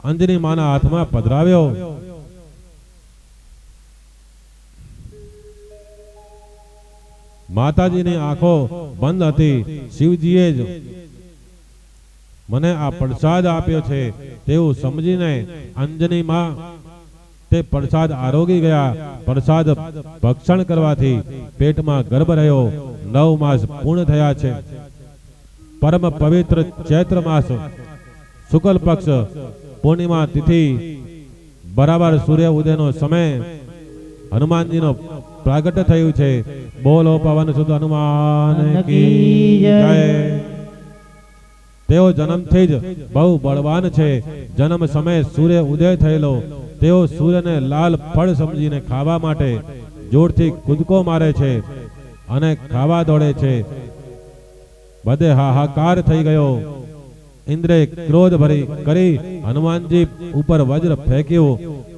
અંજની માના હાથમાં પધરાવ્યો. માતાજીની આંખો બંધ હતી. શિવજીએ જ મને આ પ્રસાદ આપ્યો છે તેવું સમજીને અંજની માં તે પ્રસાદ આરોગી ગયા. પ્રસાદ ભક્ષણ કરવાથી પેટમાં ગર્ભ રહ્યો. 9 માસ પૂર્ણ થયા છે. પરમ પવિત્ર ચૈત્ર માસ શુક્લ પક્ષ પૂર્ણિમા તિથિ બરાબર સૂર્ય ઉદયનો સમય હનુમાનજીનો પ્રાગટ્ય થયું છે. બોલો પવન સુત હનુમાન કી જય. તેઓ જન્મથી જ બહુ બળવાન છે. જન્મ સમયે સૂર્ય ઉદય થયેલો. તેઓ સૂર્યને લાલ ફળ સમજીને ખાવા માટે જોરથી કૂદકો મારે છે અને ખાવા દોડે છે. બધે હાહાકાર થઈ ગયો. ઇન્દ્રે ક્રોધ ભરી કરી હનુમાનજી ઉપર વજ્ર ફેંક્યો.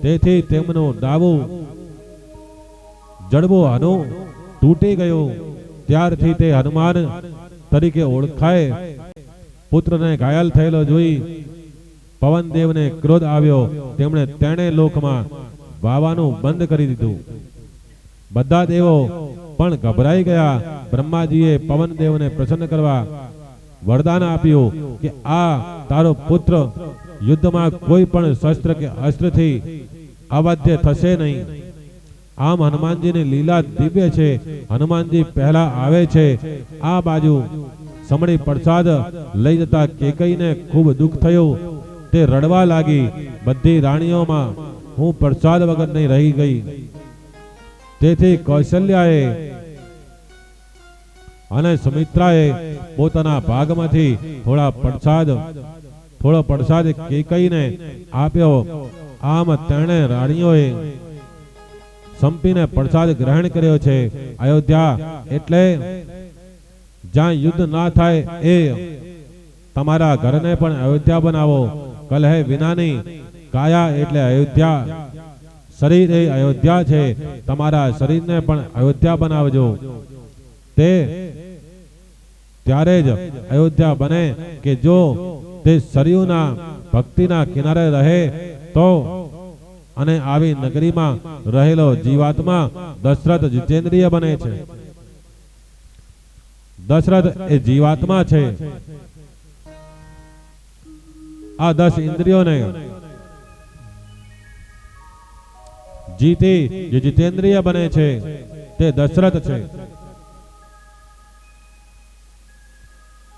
તેથી તેમનું ડાબું જડબું હનુ તૂટી ગયું. ત્યારથી તે હનુમાન તરીકે ઓળખાય. પુત્રને ઘાયલ થયેલો જોઈ પવનદેવને ક્રોધ આવ્યો. તેમણે તેણે લોકમાં વાવાનું બંધ કરી દીધું. બધા દેવો પણ ગભરાઈ ગયા. બ્રહ્માજીએ પવનદેવને પ્રસન્ન કરવા વરદાન આપ્યું કે આ તારો પુત્ર યુદ્ધમાં કોઈ પણ શસ્ત્ર કે અસ્ત્રથી અવાધ્ય થશે નહીં. આમ હનુમાનજીની લીલા દિવ્ય છે. હનુમાનજી પહેલા આવે છે. આ બાજુ સમણી પ્રસાદ લઈ જતા કેકઈને ખૂબ દુઃખ થયું. તે રડવા લાગી. બધી રાણીઓમાં હું પ્રસાદ વગર નહીં રહી ગઈ. તેથી કૌશલ્યાએ અને સુમિત્રાએ પોતાના ભાગમાંથી થોડો પ્રસાદ કેકઈને આપ્યો. આમ તેણે રાણીઓએ સંપીને પ્રસાદ ગ્રહણ કર્યો છે. અયોધ્યા એટલે જ્યાં યુદ્ધ ના થાય એ તમારા ઘરને પણ અયોધ્યા બનાવો. કલહે વિનાની કાયા એટલે અયોધ્યા. શરીર એ અયોધ્યા છે. તમારા શરીરને પણ અયોધ્યા બનાવજો. ત્યારે જ અયોધ્યા બને કે જો તે સરયુના ભક્તિના કિનારે રહે તો. અને આવી નગરીમાં રહેલો જીવાત્મા દશરથ જીતેન્દ્રિય બને છે. દશરથ એ જીવાત્મા છે. આ 10 ઇન્દ્રિયોને જીતી જે જીતેન્દ્રિય બને છે તે દશરથ છે.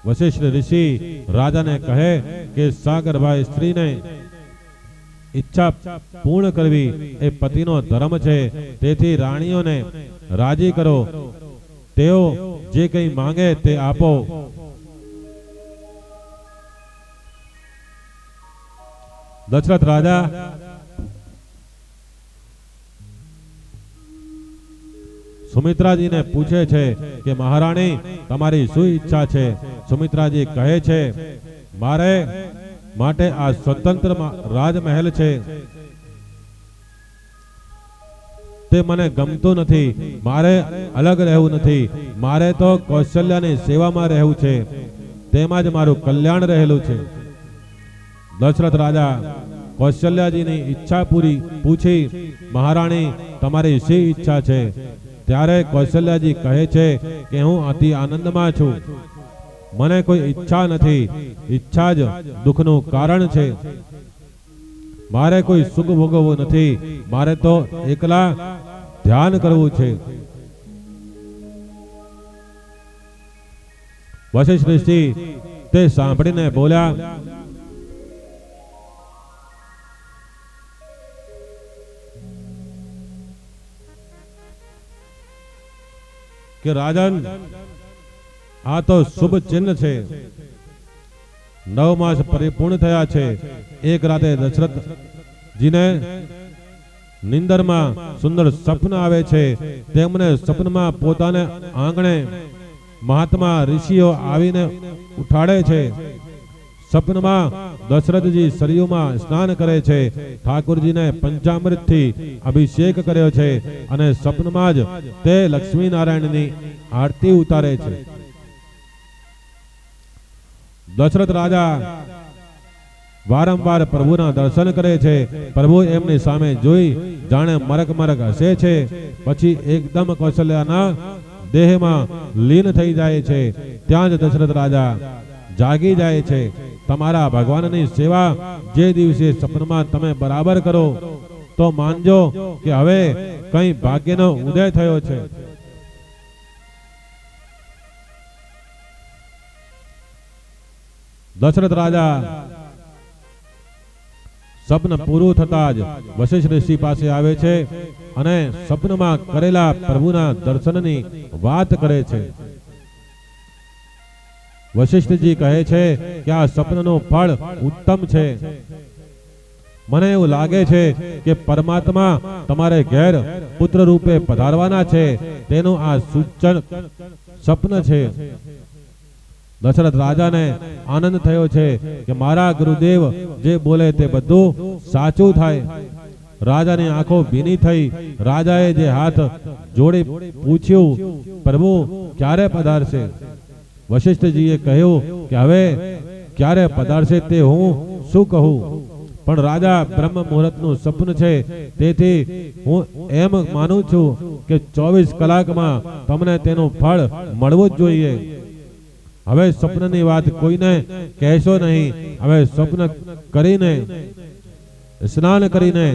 વશિષ્ઠ ઋષિ રાજાને કહે કે સાગરભાઈ સ્ત્રીને ઈચ્છા પૂર્ણ કરવી એ પતિનો ધર્મ છે. તેથી રાણીઓને રાજી કરો. તેઓ જે કંઈ માંગે તે આપો. દશરથ રાજા સુમિત્રાજીને પૂછે છે કે મહારાણી તમારી શું ઈચ્છા છે? સુમિત્રાજી કહે છે મારે માટે આ સ્વતંત્ર રાજમહેલ છે તે મને ગમતું નથી. મારે અલગ રહેવું નથી. મારે તો કૌશલ્યાની સેવામાં રહેવું છે. તેમાં જ મારું કલ્યાણ રહેલું છે. દશરથ રાજા કૌશલ્યાજીની ઈચ્છા પૂછી મહારાણી તમારી શી ઈચ્છા છે? ત્યારે કૌશલ્યાજી કહે છે કે હું અતિ આનંદમાં છું. મને કોઈ ઈચ્છા નથી. ઈચ્છા જ દુઃખનું કારણ છે. મારે કોઈ સુખ ભોગવવું નથી. મારે તો એકલા ધ્યાન કરવું છે. વશિષ્ઠ ઋષિ તે સાંભળીને બોલ્યા કે રાજન આ તો શુભ ચિહ્ન છે. 9 માસ પરિપૂર્ણ થયા છે. એક રાતે દશરથજીને નિંદરમાં સુંદર સપન આવે છે. તેમને સપનમાં પોતાને આંગણે મહાત્મા ઋષિઓ આવીને ઉઠાડે છે. સપનમાં દશરથજી સરયુમાં સ્નાન કરે છે. ઠાકોરજીને પંચામૃતથી અભિષેક કર્યો છે અને સપનમાં જ તે લક્ષ્મીનારાયણની આરતી ઉતારે છે. દશરથ રાજા વારંવાર પ્રભુના દર્શન કરે છે. પ્રભુ એમની સામે જોઈ જાણે મરક મરક હસે છે. પછી એકદમ કૌશલ્યાના દેહમાં લીન થઈ જાય છે. ત્યાં જ દશરથ રાજા જાગી જાય છે. તમારા ભગવાનની સેવા જે દિવસે સપનમાં તમે બરાબર કરો તો માનજો કે હવે કઈ ભાગ્યનો ઉદય થયો છે. દશરથ રાજા સપન પૂરું થતા જ વશિષ્ઠ ઋષિ પાસે આવે છે અને સપનમાં કરેલા પ્રભુના દર્શનની વાત કરે છે. વશિષ્ઠજી કહે છે કે આ સપનનું ફળ ઉત્તમ છે. મને એવું લાગે છે કે પરમાત્મા તમારે ઘેર પુત્ર રૂપે પધારવાના છે. તેનું આ સૂચન સપન છે. દશરથ રાજાને આનંદ થયો છે કે મારા ગુરુદેવ જે બોલે તે બધું સાચું થાય. રાજાની આંખો ભીની થઈ. રાજાએ જે હાથ જોડી પૂછ્યું પ્રભુ ક્યારે પધારશે? વશિષ્ઠજીએ કહ્યું કે હવે ક્યારે પધારશે તે હું શું કહું? પણ રાજા બ્રહ્મ મુહૂર્તનું સપન છે. તેથી હું એમ માનું છું કે 24 કલાકમાં તમને તેનું ફળ મળવું જ જોઈએ. હવે સ્વપ્નની વાત કોઈને કહેશો નહીં. હવે સ્વપ્ન કરીને સ્નાન કરીને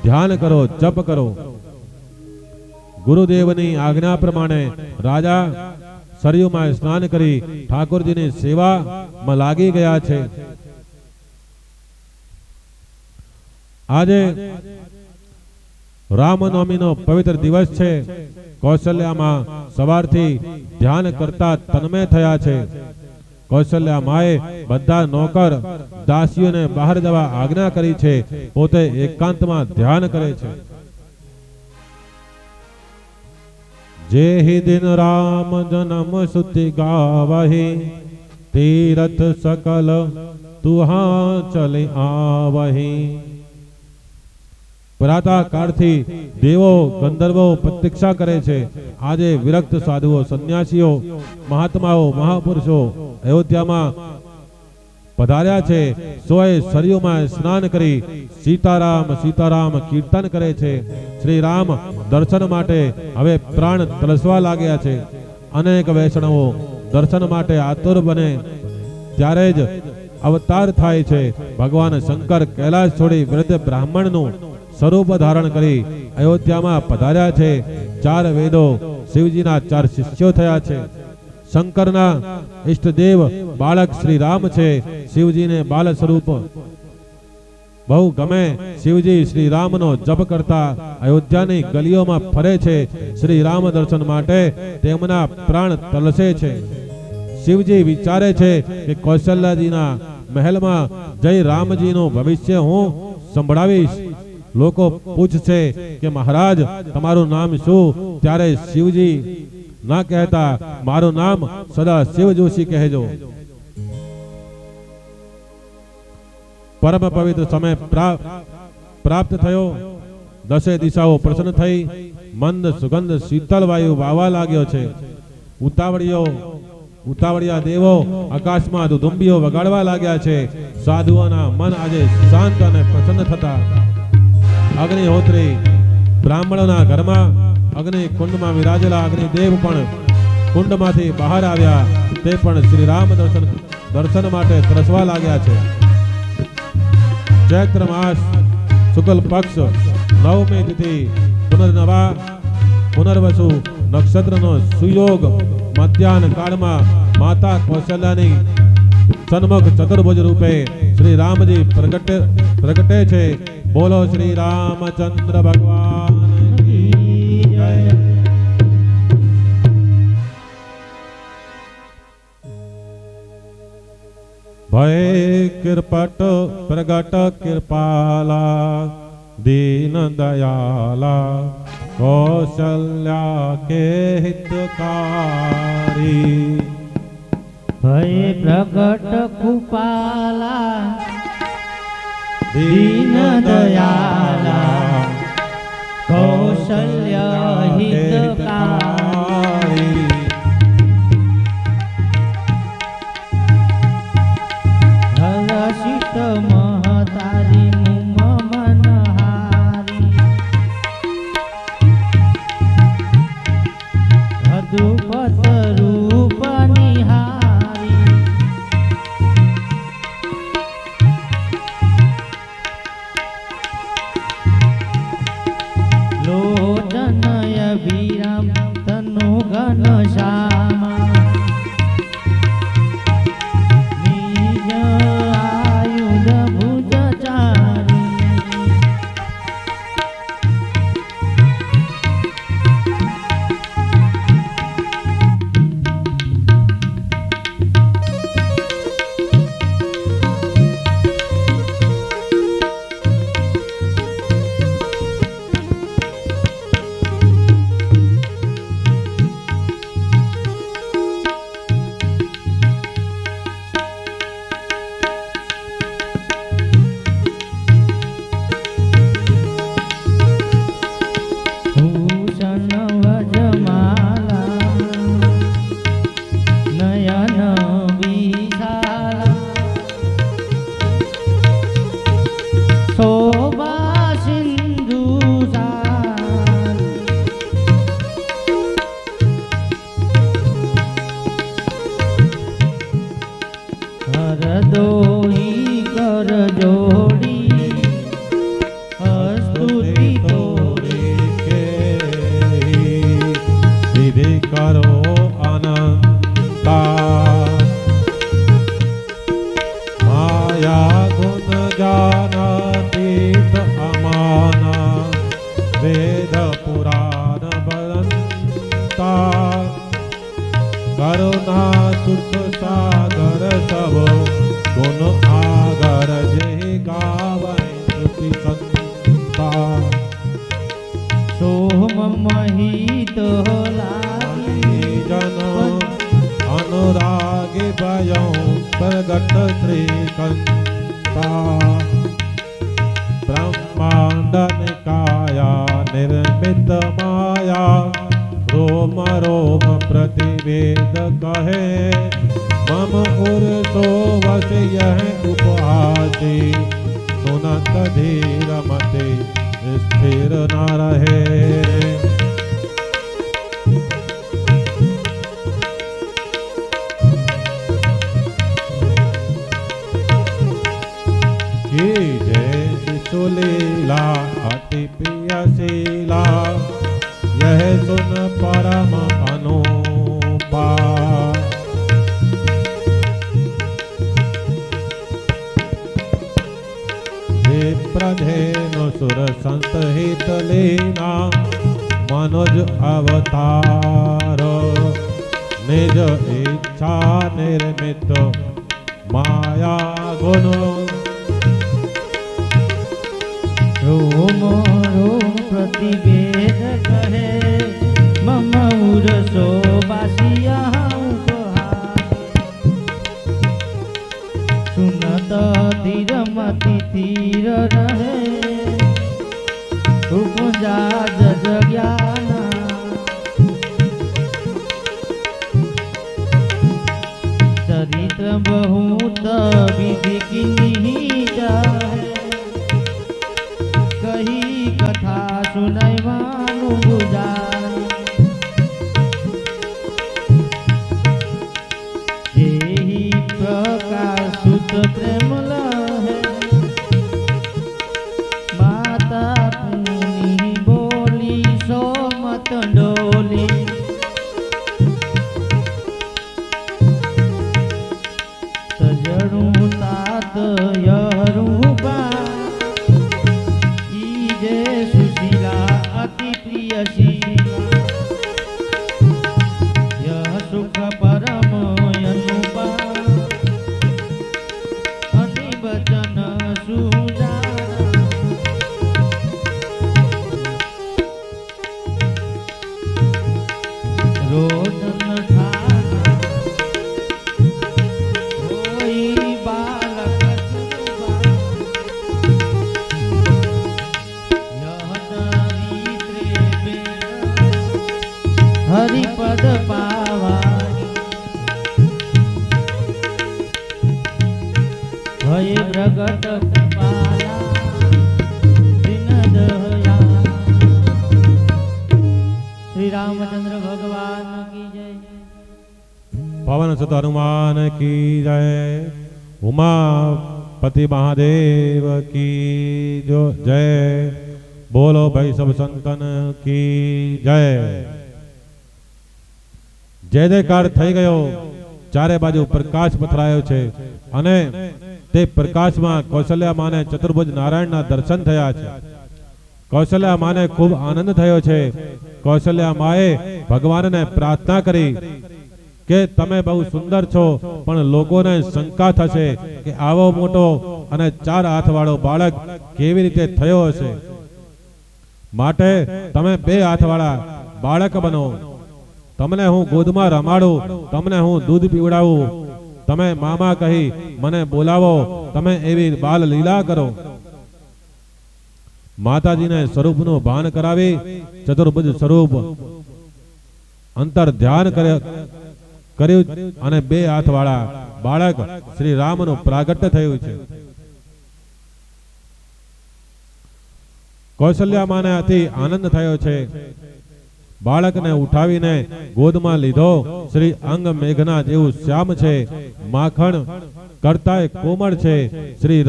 ધ્યાન કરો, જપ કરો. ગુરુદેવની આજ્ઞા પ્રમાણે રાજા સરયુમાં સ્નાન કરી ઠાકોરજીની સેવામાં લાગી ગયા છે. આજે રામનવમીનો પવિત્ર દિવસ છે. કૌશલ્યામાં સવારથી ધ્યાન કરતા તન્મય થયા છે. કૌશલ્યા માએ બધા નોકર દાસીઓને બહાર જવા આજ્ઞા કરી છે. પોતે એકાંતમાં ધ્યાન કરે છે. જે હિ દિન રામ જન્મ સુતિ ગાવહી તીરથ સકલ તુહા ચલી આવહી. પ્રાતઃ કાળથી દેવો ગંધર્વો પ્રતીક્ષા કરે છે. આજે વિરક્ત સાધુઓ, સંન્યાસીઓ, મહાત્માઓ, મહાપુરુષો અયોધ્યામાં પધાર્યા છે. સોએ સરયુમાં સ્નાન કરી સીતારામ સીતારામ કીર્તન કરે છે. શ્રી રામ દર્શન માટે હવે પ્રાણ તરસવા લાગ્યા છે. અનેક વૈષ્ણવો દર્શન માટે આતુર બને ત્યારે જ અવતાર થાય છે. ભગવાન શંકર કૈલાસ છોડી વૃદ્ધ બ્રાહ્મણનું સ્વરૂપ ધારણ કરી અયોધ્યામાં પધાર્યા છે. 4 વેદો શિવજીના 4 શિષ્યો થયા છે. શંકરના ઈષ્ટદેવ બાળક શ્રી રામ છે. શિવજીને બાલ સ્વરૂપ બહુ ગમે. શિવજી શ્રી રામનો જપ કરતા અયોધ્યાની ગલીઓમાં ફરે છે. શ્રી રામ દર્શન માટે તેમના પ્રાણ તલસે છે. શિવજી વિચારે છે કે કૌશલ્યાજીના મહેલમાં જઈ રામજીનું ભવિષ્ય હું સંભળાવીશ. લોકો પૂછશે કે મહારાજ તમારું નામ શું? ત્યારે શિવજી ના કહેતા મારું નામ સદા શિવ જોશી કહેજો. પરમ પવિત્ર સમય પ્રાપ્ત થયો. 10 દિશાઓ પ્રસન્ન થઈ. મંદ સુગંધ શીતળ વાયુ વાવા લાગ્યો છે. ઉતાવળિયા દેવો આકાશમાં દુદુંબીઓ વગાડવા લાગ્યા છે. સાધુઓના મન આજે શાંત અને પ્રસન્ન થતા. અગ્નિહોત્રી બ્રાહ્મણોના ઘરમાં અગ્નિ કુંડમાં વિરાજેલા અગ્નિદેવ પણ કુંડમાંથી બહાર આવ્યા. તે પણ શ્રી રામ દર્શન માટે તરસવા લાગ્યા છે. ચૈત્ર માસ શુક્લ પક્ષ 9મી તિથિ પુનર્વસુ નક્ષત્રનો સુયોગ મધ્યાહન કાળમાં માતા કૌશલ્યાની સન્મુખ ચતુર્ભુજ રૂપે શ્રી રામજી પ્રગટે છે. બોલો શ્રી રામચંદ્ર ભગવાન કી જય. ભય કૃપટ પ્રગટ કૃપાલા દીન દયાલા કૌશલ્યા કે હિતકારી. ભય પ્રગટ કૃપાલા દીન દયાલા કૌશલ્ય હિતકારી. હર્ષિત મહતારી મુમ મનહારી અદભુત રૂપ નિહારી. લોચન कर जोड़ी स्तुति तोरी के विधि करो अनंता माया गुण ज्ञानातीत अमाना वेद पुराण बरंता करुणा सुख सागर सब गुण आगर जय गावै श्रुति संता सोम महित लागी जन अनुरागी भयं प्रगट श्रीकंता ब्रह्मांड निकाया निर्मित माया रोम रोम प्रतिवेद कहे मम उर्सो वश यह उपहासी सुनत धीर मति स्थिर न रहे की जय शिशुलीला अति प्रियशीला यह सुन परम अनुपा प्रधेनु सुर संत हित लीना मनुज अवतार निज इच्छा निर्मित माया गुण रोम रोम प्रतिवेद कहे मम उरसो बासिया सुनत धीर मति तीर रहे उपजा जज ज्ञान चरित्र बहुत विधि की निहिता है कही कथा सुनय मानु बुझाय जेहि प्रकाश सुत प्रेम लहे माता पुनि बोली सो मत डोली तजड़ू तात यहरू बा सुशीला अति प्रियशीला यह सुख परम अनुपा अति वचन सुजाना रोदन ठाना कोई बालक हरिपद पावानी भय प्रगट पाया दिन दया श्री रामचंद्र भगवान की जय पवन सुत हनुमान की जय उमापति महादेव की जो जय बोलो भाई सब संतन की जय जय जयकार થઈ ગયો ચારે બાજુ પ્રકાશ પથરાયો છે અને તે પ્રકાશમાં કૌશલ્યા માને ચતુર્ભુજ નારાયણના દર્શન થયા છે કૌશલ્યા માને ખૂબ આનંદ થયો છે કૌશલ્યા માએ ભગવાનને પ્રાર્થના કરી કે તમે બહુ સુંદર છો પણ લોકોને શંકા થશે કે આવો મોટો અને ચાર હાથવાળો બાળક કેવી રીતે થયો હશે માટે તમે બે હાથવાળા બાળક બનો તમને હું ગોદમાં રમાડું તમને હું દૂધ પીવડાવું તમે મામા કહી મને બોલાવો તમે એવી બાલ લીલા કરો માતાજીને સ્વરૂપનું ભાન કરાવી ચતુર્ભુજ સ્વરૂપ અંતર ધ્યાન કર્યું અને બે હાથવાળા બાળક શ્રી રામનું પ્રાગટ્ય થયું છે કૌશલ્યા માને અતિ આનંદ થયો છે બાળકને ઉઠાવીને ગોદમાં લીધો શ્રી અંગ મેઘના જેવું શ્યામ છે માખણ કરતાંય કોમળ છે, શ્રી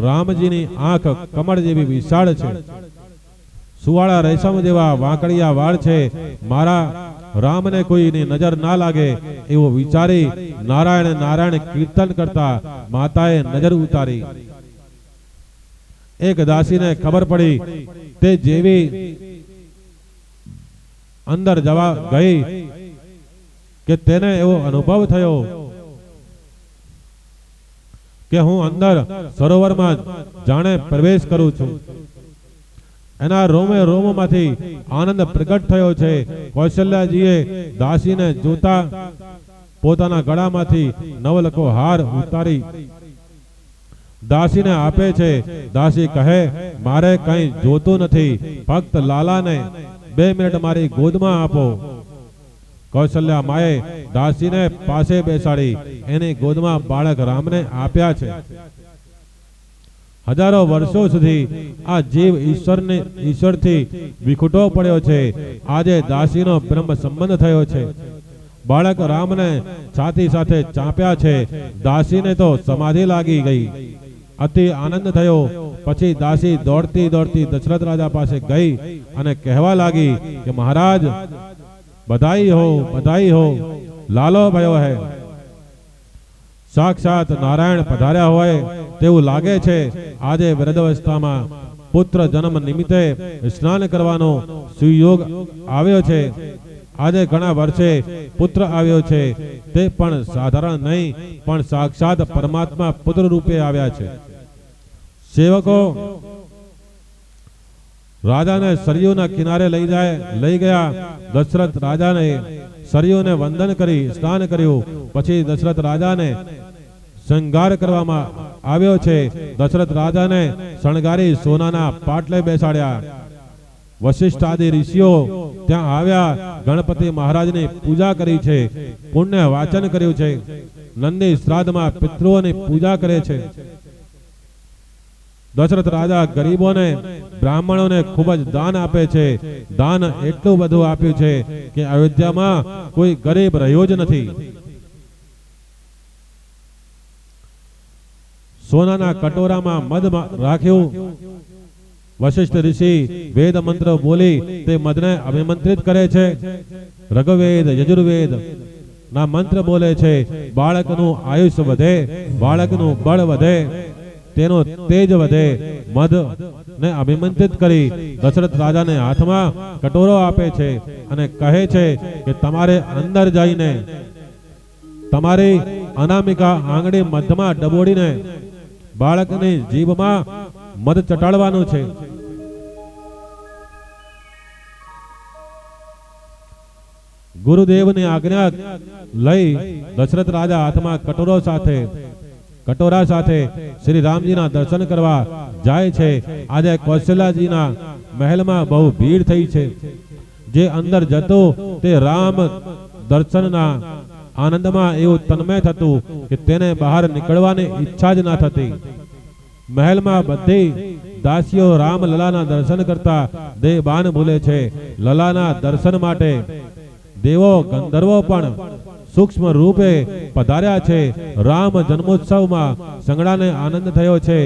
રામજીની આંખ કમળ જેવી વિશાળ છે, સુવાળા રેશમ જેવા વાંકડિયા વાળ છે, મારા રામને કોઈની નજર ના લાગે એવું વિચારી નારાયણ નારાયણ કીર્તન કરતા માતાએ નજર ઉતારી. એક દાસીને ખબર પડી, તે જેવી અંદર જવા ગઈ કે તેને એવો અનુભવ થયો કે હું અંદર સરોવરમાં જાણે પ્રવેશ કરું છું. એના રોમે રોમમાંથી આનંદ પ્રગટ થયો છે. કૌશલ્યાજીએ દાસીને જોતા પોતાના ગળામાંથી નવલખો હાર ઉતારી દાસીને આપે છે. દાસી કહે, મારે કંઈ જોતું નથી, ફક્ત લાલાને 2 મિનિટ મારી ગોદમાં આપો. કૌશલ્યા માએ દાસીને પાસે બેસાડી એની ગોદમાં બાળક રામને આપ્યા છે. હજારો વર્ષો સુધી આ જીવ ઈશ્વરથી વિખૂટો પડ્યો છે. આજે દાસીનો બ્રહ્મ સંબંધ થયો છે. બાળક રામને છાતી સાથે ચાંપ્યા છે. દાસીને તો સમાધિ લાગી ગઈ, અતિ આનંદ થયો. પછી દાસી દોડતી દોડતી દશરથ રાજા પાસે ગઈ અને કહેવા લાગી કે મહારાજ, બધાઈ હો, લાલો ભયો હે. સાક્ષાત નારાયણ પધાર્યા હોય તેવું લાગે છે. આજે વૃદ્ધાવસ્થામાં પુત્ર જન્મ નિમિત્તે સ્નાન કરવાનો સુયોગ આવ્યો છે. આજે ઘણા વર્ષે પુત્ર આવ્યો છે, તે પણ સાધારણ નહીં, પણ સાક્ષાત પરમાત્મા પુત્ર રૂપે આવ્યા છે. સેવકો રાજાને સરયુના કિનારે લઈ ગયા. દશરથ રાજાને સરયુને વંદન કરી સ્નાન કર્યું. પછી દશરથ રાજાને શણગાર કરવામાં આવ્યો છે. દશરથ રાજાને શણગારી સોનાના પાટલે બેસાડ્યા. વશિષ્ઠ આદિ ઋષિઓ ત્યાં આવ્યા. ગણપતિ મહારાજની પૂજા કરી છે, પુણ્ય વાચન કર્યું છે. નંદી શ્રાદ્ધમાં પિતૃઓની પૂજા કરે છે. દશરથ રાજા ગરીબોને બ્રાહ્મણોને ખૂબ જ દાન આપે છે. દાન એટલું બધું આપ્યું છે કે અયોધ્યામાં કોઈ ગરીબ રહ્યો જ નથી. સોનાના કટોરામાં મધ રાખ્યું. વશિષ્ઠ ઋષિ વેદ મંત્ર બોલી તે મધને અભિમંત્રિત કરે છે. ઋગ્વેદ યજુર્વેદ ના મંત્ર બોલે છે. બાળકનું આયુષ્ય વધે, બાળકનું બળ વધે, તેનો તેજ વધે. મધ ને અભિમંત્રિત કરી દશરથ રાજાને હાથમાં કટોરો આપે છે અને કહે છે કે તમારે અંદર જઈને તમારી અનામિકા આંગળી મધમાં ડબોડીને બાળકની જીભમાં મધ ચટાડવાનું છે. ગુરુદેવની આજ્ઞા લઈ દશરથ રાજા હાથમાં કટોરા સાથે શ્રી રામજીના દર્શન કરવા જાય છે. આજે કૌશલ્યાજીના મહેલમાં બહુ ભીડ થઈ છે. જે અંદર જતો તે રામ દર્શનના આનંદમાં એવું તન્મય થતું કે તેને બહાર નીકળવાની ઈચ્છા જ ના થતી. મહેલમાં બધી દાસીઓ રામ લલાના દર્શન કરતા દેહબાન ભૂલે છે. લલાના દર્શન માટે દેવો ગંધર્વો પણ સૂક્ષ્મ રૂપે પધાર્યા છે. રામ જન્મોત્સવમાં સંગડાને આનંદ થયો છે.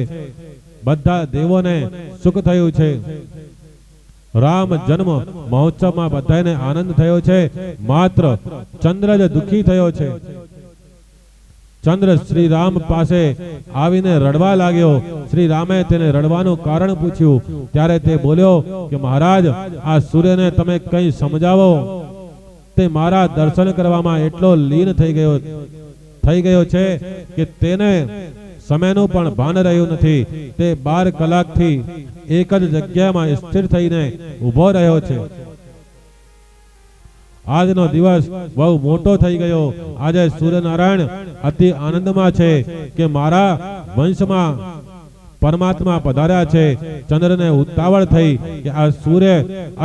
બધા દેવોને સુખ થયું છે. રામ જન્મ મહોત્સવમાં બધાને આનંદ થયો છે. માત્ર ચંદ્ર જ દુઃખી થયો છે. ચંદ્ર શ્રી રામ પાસે આવીને રડવા લાગ્યો. શ્રી રામે તેને રડવાનું કારણ પૂછ્યું. ત્યારે તે બોલ્યો કે મહારાજ, આ સૂર્યને તમે કંઈ સમજાવો. તે મારા દર્શન કરવામાં એટલો લીન થઈ ગયો છે કે તેને સમયનું પણ ભાન રહ્યું નથી. તે 12 કલાકથી એક જ જગ્યામાં સ્થિર થઈને ઊભો રહ્યો છે. આજનો દિવસ બહુ મોટો થઈ ગયો. આજે સૂર્યનારાયણ અતિ આનંદમાં છે કે મારા વંશમાં પરમાત્મા પધાર્યા છે. ચંદ્રને ઉતાવળ થઈ કે આ સૂર્ય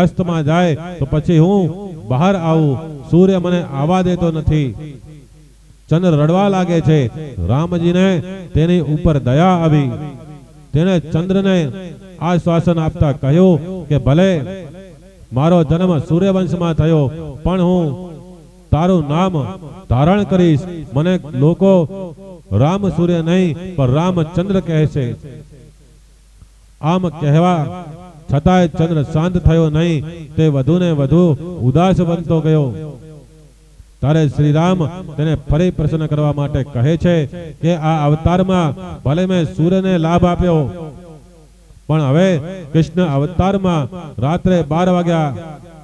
અસ્તમાં જાય તો પછી હું બહાર આવું. સૂર્ય મને આવવા દેતો નથી. ચંદ્ર રડવા લાગે છે. રામજીને તેની ઉપર દયા આવી. તેને ચંદ્રને આશ્વાસન આપતા કહ્યું કે ભલે મારો જન્મ સૂર્યવંશમાં થયો, પણ હું તારું નામ ધારણ કરીશ. મને લોકો રામ સૂર્ય નહીં પણ રામચંદ્ર કહે છે. આમ કહેવા છતાંય ચંદ્ર શાંત થયો નહીં, તે વધુ ને વધુ ઉદાસ બનતો ગયો. ત્યારે શ્રી રામ તેને ફરી પ્રસન્ન કરવા માટે કહે છે કે આ અવતારમાં ભલે મેં સૂર્યને લાભ આપ્યો, પણ હવે કૃષ્ણ અવતારમાં રાત્રે 12 વાગ્યા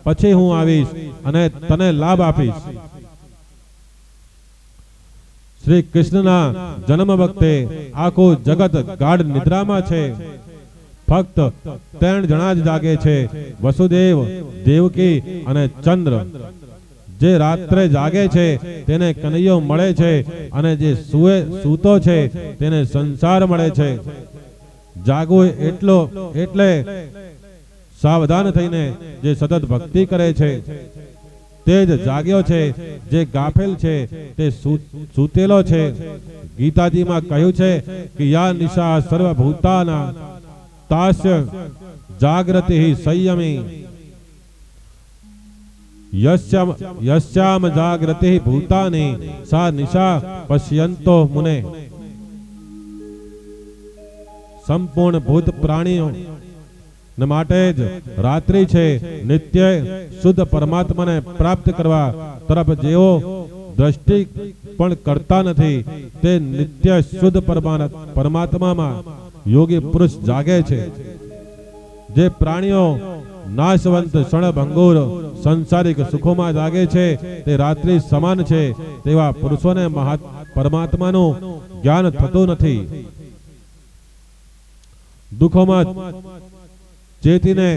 પછી હું આવીશ અને તને લાભ આપીશ. શ્રી કૃષ્ણના જન્મ વખતે આખું જગત ગાઢ નિદ્રામાં છે. ફક્ત 3 જણા જ જાગે છે, વસુદેવ, દેવકી અને ચંદ્ર. જે રાત્રે જાગે છે તેને કનૈયો મળે છે અને જે સૂતો છે તેને સંસાર મળે છે. જાગવું એટલે સાવધાન થઈને જે સતત ભક્તિ કરે છે તે જ જાગ્યો છે. જે ગાફેલ છે તે સૂતેલો છે. ગીતાજીમાં કહ્યું છે કે યા નિશા સર્વભૂતાના તાસ્ય જાગ્રતિ સંયમી યસ્યામ જાગ્રતિ ભૂતાની સા નિશા પશ્યંતો મુને. સંપૂર્ણ ભૂત પ્રાણીઓ માટે જ રાત્રિ છે. નિત્ય શુદ્ધ પરમાત્માને પ્રાપ્ત કરવા તરફ જેઓ દ્રષ્ટિ પણ કરતા નથી તે નિત્ય શુદ્ધ પરમાત્મામાં યોગી પુરુષ જાગે છે. જે પ્રાણીઓ નાશવંત ક્ષણભંગુર સંસારિક સુખોમાં જાગે છે તે રાત્રિ સમાન છે. તેવા પુરુષોને પરમાત્માનું જ્ઞાન થતું નથી. દુઃખોમાં ચેતીને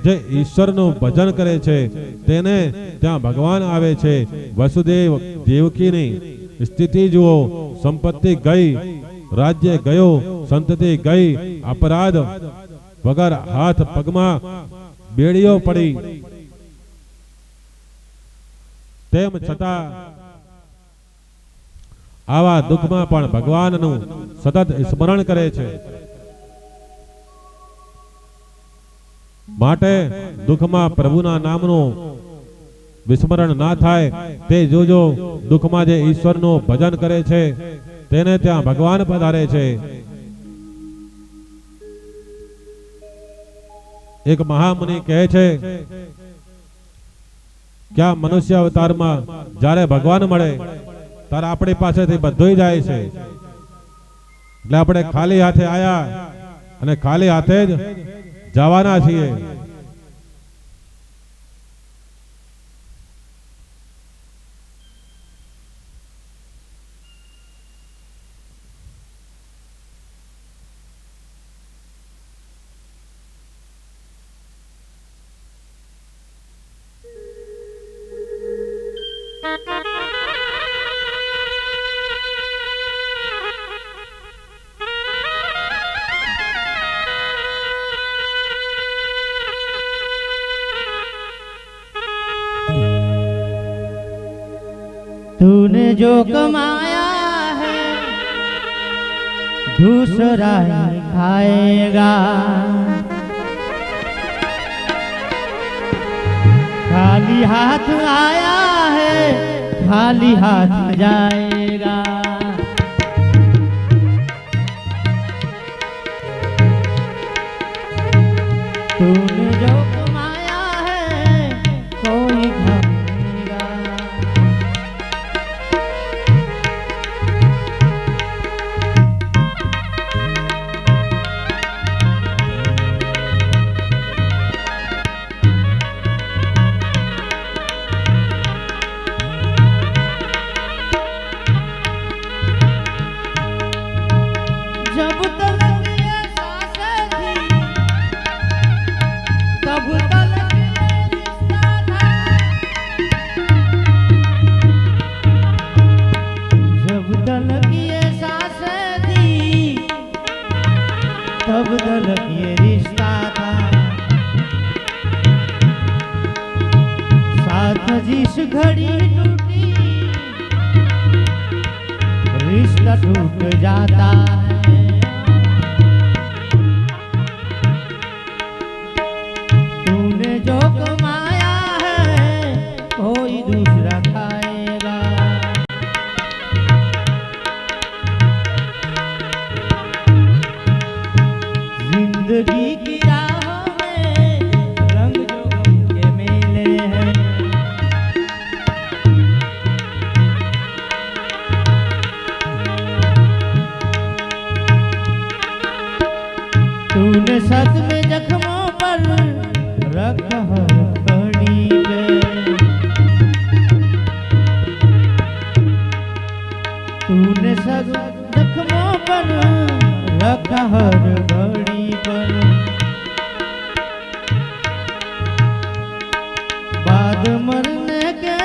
જે ઈશ્વરનું ભજન કરે છે તેને ત્યાં ભગવાન આવે છે. વસુદેવ દેવકીની સ્થિતિ જુઓ. સંપત્તિ ગઈ, રાજ્ય ગયો, સંતતિ ગઈ, અપરાધ વગર હાથ પગમાં બેડીઓ પડી. તેમ છતાં આવા દુઃખમાં પણ ભગવાનનું સતત સ્મરણ કરે છે. માટે દુઃખમાં પ્રભુના નામનું વિસ્મરણ ના થાય તે જોજો. દુઃખમાં જે ઈશ્વરનું ભજન કરે છે તેને ત્યાં ભગવાન પધારે છે. એક મહામુનિ કહે છે કે આ મનુષ્ય અવતારમાં જ્યારે ભગવાન મળે ત્યારે આપણી પાસેથી બધું જાય છે. એટલે આપણે ખાલી હાથે આયા અને ખાલી હાથે જ જવાના છીએ. तूने जो कमाया है दूसरा ही खाएगा. खाली हाथ आया है खाली हाथ जाएगा. तूने जो कमाया है कोई खाएगा. जब तक ये सांसें थी तब तक ये रिश्ता था. जब तक ये सांसें थी तब तक ये रिश्ता था. साथ जिस घड़ी टूटी रिश्ता टूट जाता है. तूने जो कमाया है कोई दूसरा खाएगा. जिंदगी की राहों में रंग जो गम के मेले हैं। तूने सच में जख्मों पर रखा कड़ी पे, तूने सच जख्मों पर रखा हर घड़ी पर। बाद मरने के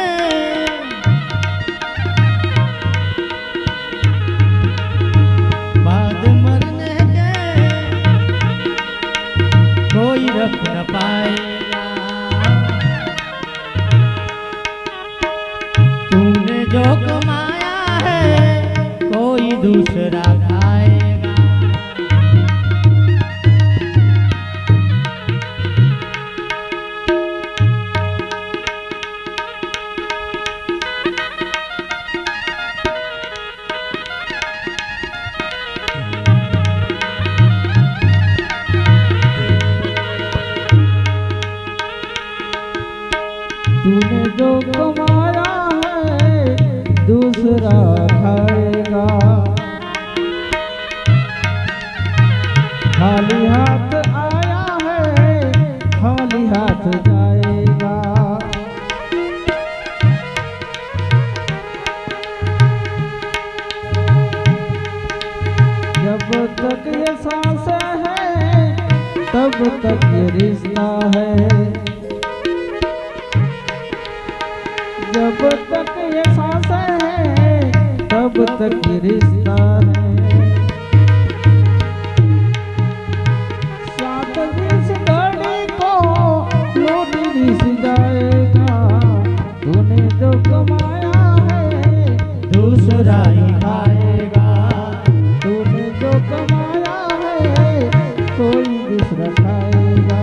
कोई रख न पाएगा। तूने जो कमाया है कोई दूसरा खाएगा। तूने जो कमाया है दूसरा खाएगा। खाली हाथ आया है खाली हाथ जाएगा। जब तक ये सांसें हैं तब तक ये रिश्ता है। जब तक ये सांसें हैं तब तक ये रिश्ता है। साथ इस घड़ी को लौट नहीं जाएगा। तूने जो कमाया है दूसरा ही खाएगा। तूने जो कमाया है कोई दूसरा खाएगा।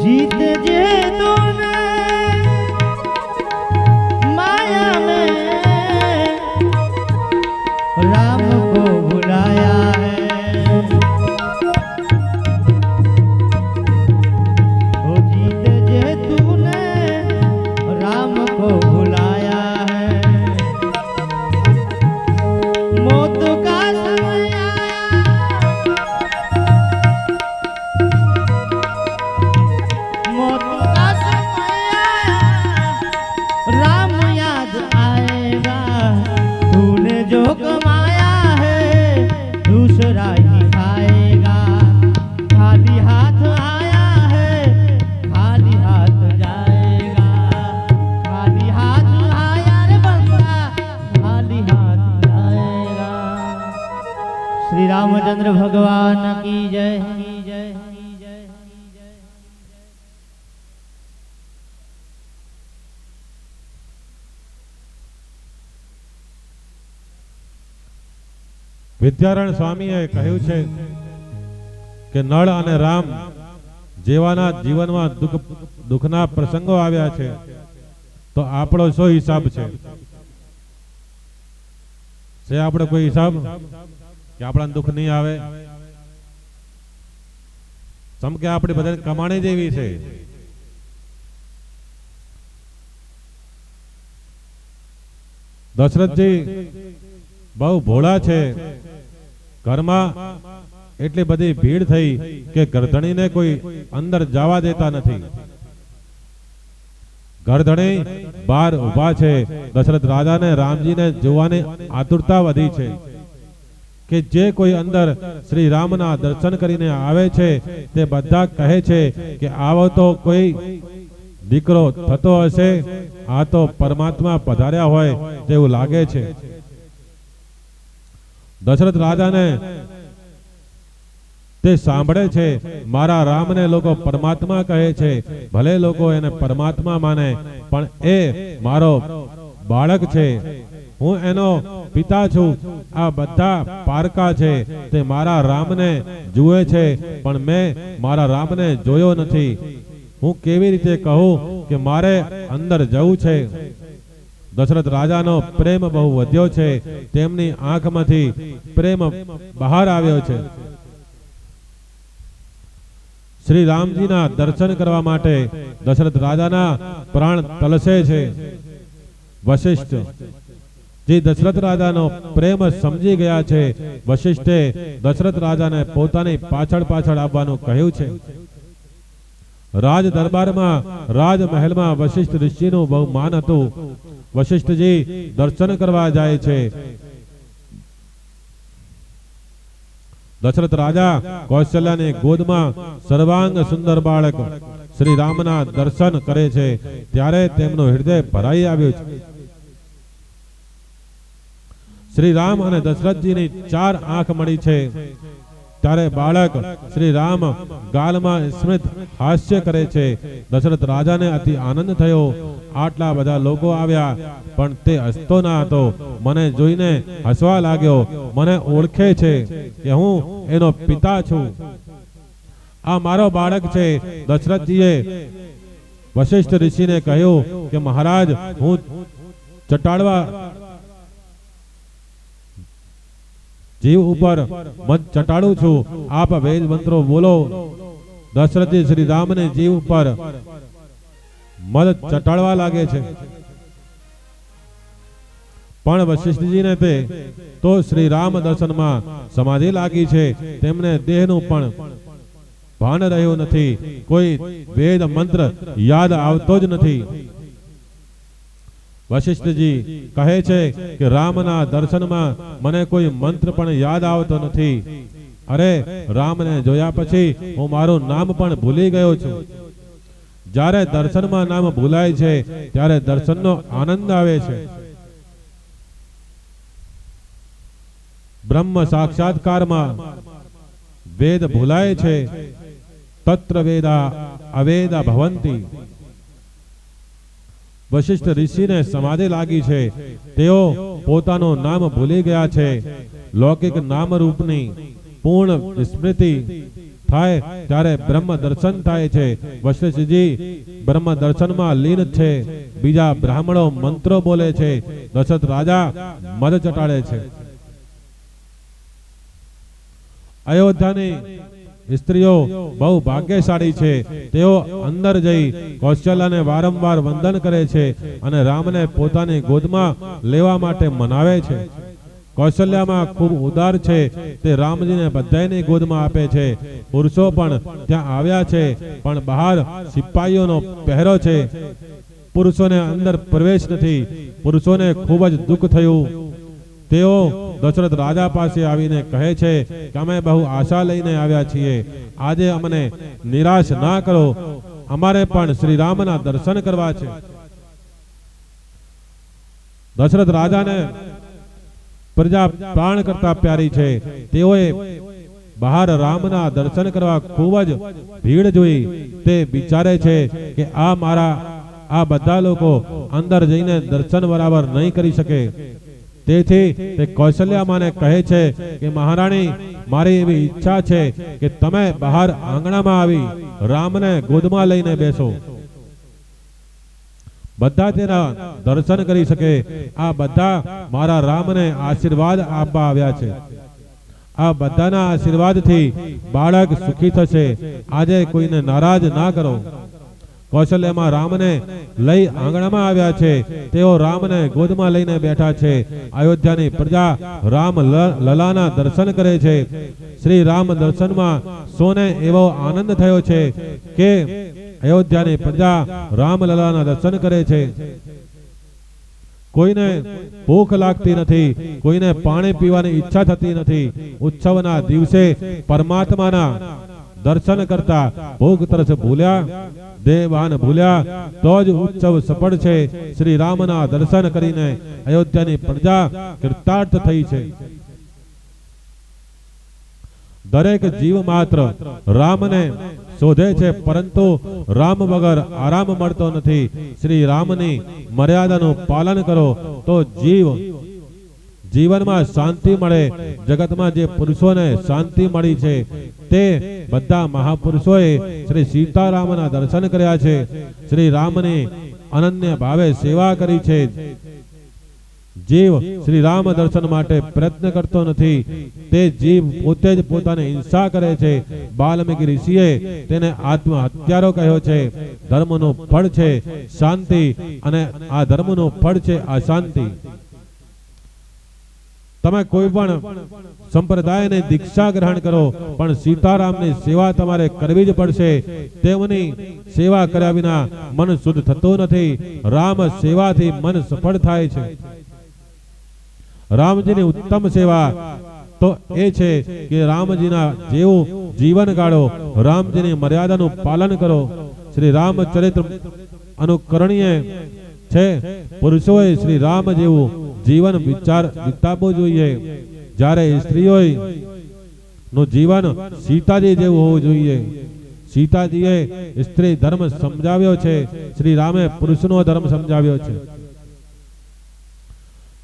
जीते जे तूने माया में राम को बुलाया है। ओ जीते जे तूने राम को बुलाया है। मौत का समय मौत का समय आया राम याद आएगा। तूने जो कमाया है दूसरा ही खाएगा। खाली हाथ आया है खाली हाथ जाएगा। खाली हाथ आया रे बंदा खाली हाथ जाएगा। श्री रामचंद्र भगवान की जय। વિદ્યારણ સ્વામીએ કહ્યું છે કે નળ અને રામ જેવાના જીવનમાં દુઃખના પ્રસંગો આવ્યા છે તો આપણો શું હિસાબ છે? આપણો કોઈ હિસાબ કે આપણા દુઃખ નહીં આવે? સમ કે આપણી બધાની કમાણી જેવી છે. દશરથજી બહુ ભોળા છે. ઘરમાં એટલી બધી ભીડ થઈ કે ગરધણીને કોઈ અંદર જવા દેતા નથી. ઘરધણી બહાર ઊભા છે. દશરથ રાજાને રામજીને જોવાની આતુરતા વધી છે કે જે કોઈ અંદર શ્રી રામના દર્શન કરીને આવે છે તે બધા કહે છે કે આવો તો કોઈ દીકરો થતો હશે, આ તો પરમાત્મા પધાર્યા હોય તેવું લાગે છે. દશરથ રાજાને તે સાંભળે છે, મારા રામને લોકો પરમાત્મા કહે છે, ભલે લોકો એને પરમાત્મા માને પણ એ મારો બાળક છે, હું એનો પિતા છું. આ બધા પારકા છે, તે મારા રામને જુએ છે પણ મેં મારા રામને જોયો નથી. હું કેવી રીતે કહું કે મારે અંદર જવું છે? દશરથ રાજાનો પ્રેમ બહુ વધ્યો છે, તેમની આંખમાંથી પ્રેમ બહાર આવ્યો છે. શ્રી રામજીના દર્શન કરવા માટે દશરથ રાજાના પ્રાણ તલસે છે. વશિષ્ઠ જે દશરથ રાજાનો પ્રેમ સમજી ગયા છે, વશિષ્ઠે દશરથ રાજાને પોતાની પાછળ પાછળ આવવાનું કહ્યું છે. રાજ દરબારમાં રાજમહેલમાં વશિષ્ઠ ઋષિનું બહુ માન હતું. વશિષ્ઠજી દર્શન કરવા જાય છે. દશરથ રાજા કૌશલ્યાની ગોદમાં સર્વાંગ સુંદર બાળક શ્રી રામના દર્શન કરે છે ત્યારે તેમનું હૃદય ભરાઈ આવ્યું છે. શ્રી રામ અને દશરથજીની 4 આંખ મળી છે ત્યારે બાળક શ્રી રામ ગાલમાં સ્મિત હાસ્ય કરે છે. દશરથ રાજાને અતિ આનંદ થયો. આટલા બધા લોકો આવ્યા પણ તે હસતો ના હતો. મને જોઈને હસવા લાગ્યો. મને ઓળખે છે કે હું એનો પિતા છું. આ મારો બાળક છે. દશરથજીએ વશિષ્ઠ ઋષિને કહ્યું કે મહારાજ, હું ચટાડવા જીવ ઉપર મત ચટાડું છું, આપ વેદ મંત્રો બોલો. દશરથજી શ્રી રામને જીવ ઉપર મદ ચટાડવા લાગે છે પણ વશિષ્ઠજીને તે તો શ્રી રામ દર્શનમાં સમાધિ લાગી છે. તેમને દેહનું પણ ભાન રહ્યું નથી. કોઈ વેદ મંત્ર યાદ આવતો જ નથી. વશિષ્ઠજી કહે છે કે રામના દર્શનમાં મને કોઈ મંત્ર પણ યાદ આવતો નથી. અરે, રામને જોયા પછી હું મારું નામ પણ ભૂલી ગયો છું. જ્યારે દર્શનમાં નામ ભૂલાય છે ત્યારે દર્શનનો આનંદ આવે છે. બ્રહ્મ સાક્ષાત્કારમાં વેદ ભૂલાય છે. તત્ર વેદા અવેદા ભવંતી. વશિષ્ઠ ઋષિને સમાધિ લાગી છે. તેઓ પોતાનું નામ ભૂલી ગયા છે. લૌકિક નામ રૂપની પૂર્ણ વિસ્મૃતિ થાય ત્યારે બ્રહ્મ દર્શન થાય છે. વશિષ્ઠજી બ્રહ્મ દર્શનમાં લીન છે. બીજા બ્રાહ્મણો મંત્રો બોલે છે. દશરથ રાજા મધ ચટાડે છે. અયોધ્યાની સ્ત્રીઓ બહુ ભાગ્યશાળી છે. તેઓ અંદર જઈ કૌશલ્યાને વારંવાર વંદન કરે છે અને રામને પોતાની ગોદમાં લેવા માટે મનાવે છે. કૌશલ્યામાં ખૂબ ઉદાર છે. તે રામજીને બધાની ગોદમાં આપે છે. પુરુષો પણ ત્યાં આવ્યા છે પણ બહાર સિપાહીઓનો પહેરો છે. પુરુષોને અંદર પ્રવેશ નથી. પુરુષોને ખૂબ જ દુઃખ થયું. તેઓ દશરથ રાજા પાસે આવીને કહે છે કે અમે બહુ આશા લઈને આવ્યા છીએ. આજે અમને નિરાશ ના કરો. અમારે પણ શ્રી રામના દર્શન કરવા છે. દશરથ રાજાને પ્રજા પ્રાણ કરતા પ્યારી છે. તેઓએ બહાર રામના દર્શન કરવા ખૂબ જ ભીડ જોઈ. તે વિચારે છે કે આ બધા લોકો અંદર જઈને દર્શન બરાબર નહીં કરી શકે. તેથી તે કૌશલ્યામાને કહે છે કે મહારાણી, મારી એવી ઈચ્છા છે કે તમે બહાર આંગણામાં આવી રામને ગોદમાં લઈને બેસો. બધા તેના દર્શન કરી શકે. આ બધા મારા રામને આશીર્વાદ આપવા આવ્યા છે. આ બધાના આશીર્વાદથી બાળક સુખી થશે. આજે કોઈને નારાજ ના કરો. કૌશલ્યમાં રામને લઈ આંગણામાં આવ્યા છે. તેઓ રામને ગોદમાં લઈને બેઠા છે. અયોધ્યાની પ્રજા રામ લલાના દર્શન કરે છે. શ્રી રામ દર્શનમાં સોને એવો આનંદ થયો છે કે અયોધ્યાની પ્રજા રામલલાના દર્શન કરે છે. કોઈને ભૂખ લાગતી નથી, કોઈને પાણી પીવાની ઈચ્છા થતી નથી. ઉત્સવના દિવસે પરમાત્માના દર્શન કરતા ભૂખ તરસ ભૂલ્યા, દેવાન ભૂલ્યા તો જ ઉત્સવ સફળ છે. શ્રી રામના દર્શન કરીને અયોધ્યાની પ્રજા કૃતાર્થ થઈ છે. દરેક જીવ માત્ર રામને શોધે છે, પરંતુ રામ વગર આરામ મળતો નથી. શ્રી રામની મર્યાદાનું પાલન કરો તો જીવનમાં શાંતિ મળે. જગતમાં જે પુરુષોને શાંતિ મળી છે તે બધા મહાપુરુષોએ શ્રી સીતારામના દર્શન કર્યા છે. શ્રી રામની અનન્ય ભાવે સેવા કરી છે. જીવ શ્રી રામ દર્શન માટે પ્રયત્ન કરતો નથી, તે જીવ પોતે જ પોતાની હિંસા કરે છે. વાલ્મીકી ઋષિએ તેને આત્મહત્યારો કહ્યો છે. ધર્મનું ફળ છે શાંતિ, અને આ ધર્મનું ફળ છે અશાંતિ. તમે કોઈ પણ સંપ્રદાયને દીક્ષા ગ્રહણ કરો, પણ સીતારામની સેવા તમારે કરવી જ પડશે. તેમની સેવા કર્યા વિના મન શુદ્ધ થતું નથી. રામ સેવાથી મન સફળ થાય છે. રામજીની ઉત્તમ સેવા તો એ છે કે રામજીના જેવું જીવન ગાળો, રામજીની મર્યાદાનું પાલન કરો. શ્રી રામચરિત્ર અનુકરણીય છે. પુરુષોએ શ્રી રામ જેવું જીવન વિતાવવું જોઈએ. જ્યારે સ્ત્રીઓ નું જીવન સીતાજી જેવું હોવું જોઈએ. સીતાજીએ સ્ત્રી ધર્મ સમજાવ્યો છે, શ્રી રામે પુરુષનો ધર્મ સમજાવ્યો છે.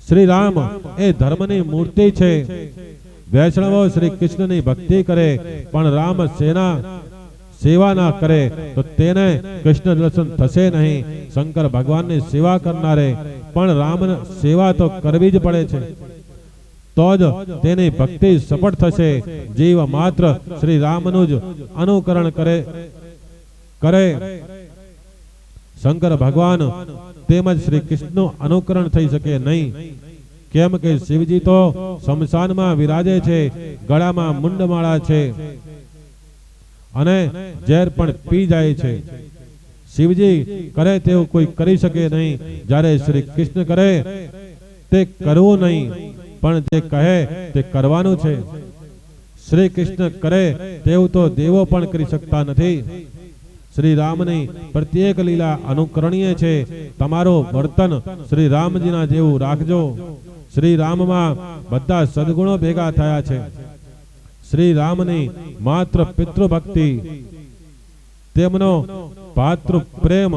શ્રી રામ એ ધર્મની મૂર્તિ છે. વૈષ્ણવો શ્રી કૃષ્ણની ભક્તિ કરે પણ રામ સેવા ના કરે તો તેને કૃષ્ણ દર્શન થશે નહીં. શંકર ભગવાનની સેવા કરનારે પણ રામ સેવા તો કરવી જ પડે છે, તો જ તેની ભક્તિ સફળ થશે. જીવ માત્ર શ્રી રામનું જ અનુકરણ કરે શંકર ભગવાન તેમજ શ્રી કૃષ્ણનું અનુકરણ થઈ શકે નહીં. કેમ કે શિવજી તો શમશાનમાં વિરાજે છે, ગળામાં મુંડમાળા છે અને ઝેર પણ પી જાય છે. શિવજી કરે તેવું કોઈ કરી શકે નહીં. જ્યારે શ્રી કૃષ્ણ કરે તે કરવું નહીં, પણ જે કહે તે કરવાનું છે. શ્રી કૃષ્ણ કરે તેવું તો દેવો પણ કરી શકતા નથી. શ્રી રામની પ્રત્યેક લીલા અનુકરણીય છે. તમારું વર્તન શ્રી રામજીના જેવું રાખજો. શ્રી રામમાં બધા સદગુણો ભેગા થયા છે. શ્રી રામની માત્ર પિતૃભક્તિ, તેમનો ભાતૃ પ્રેમ,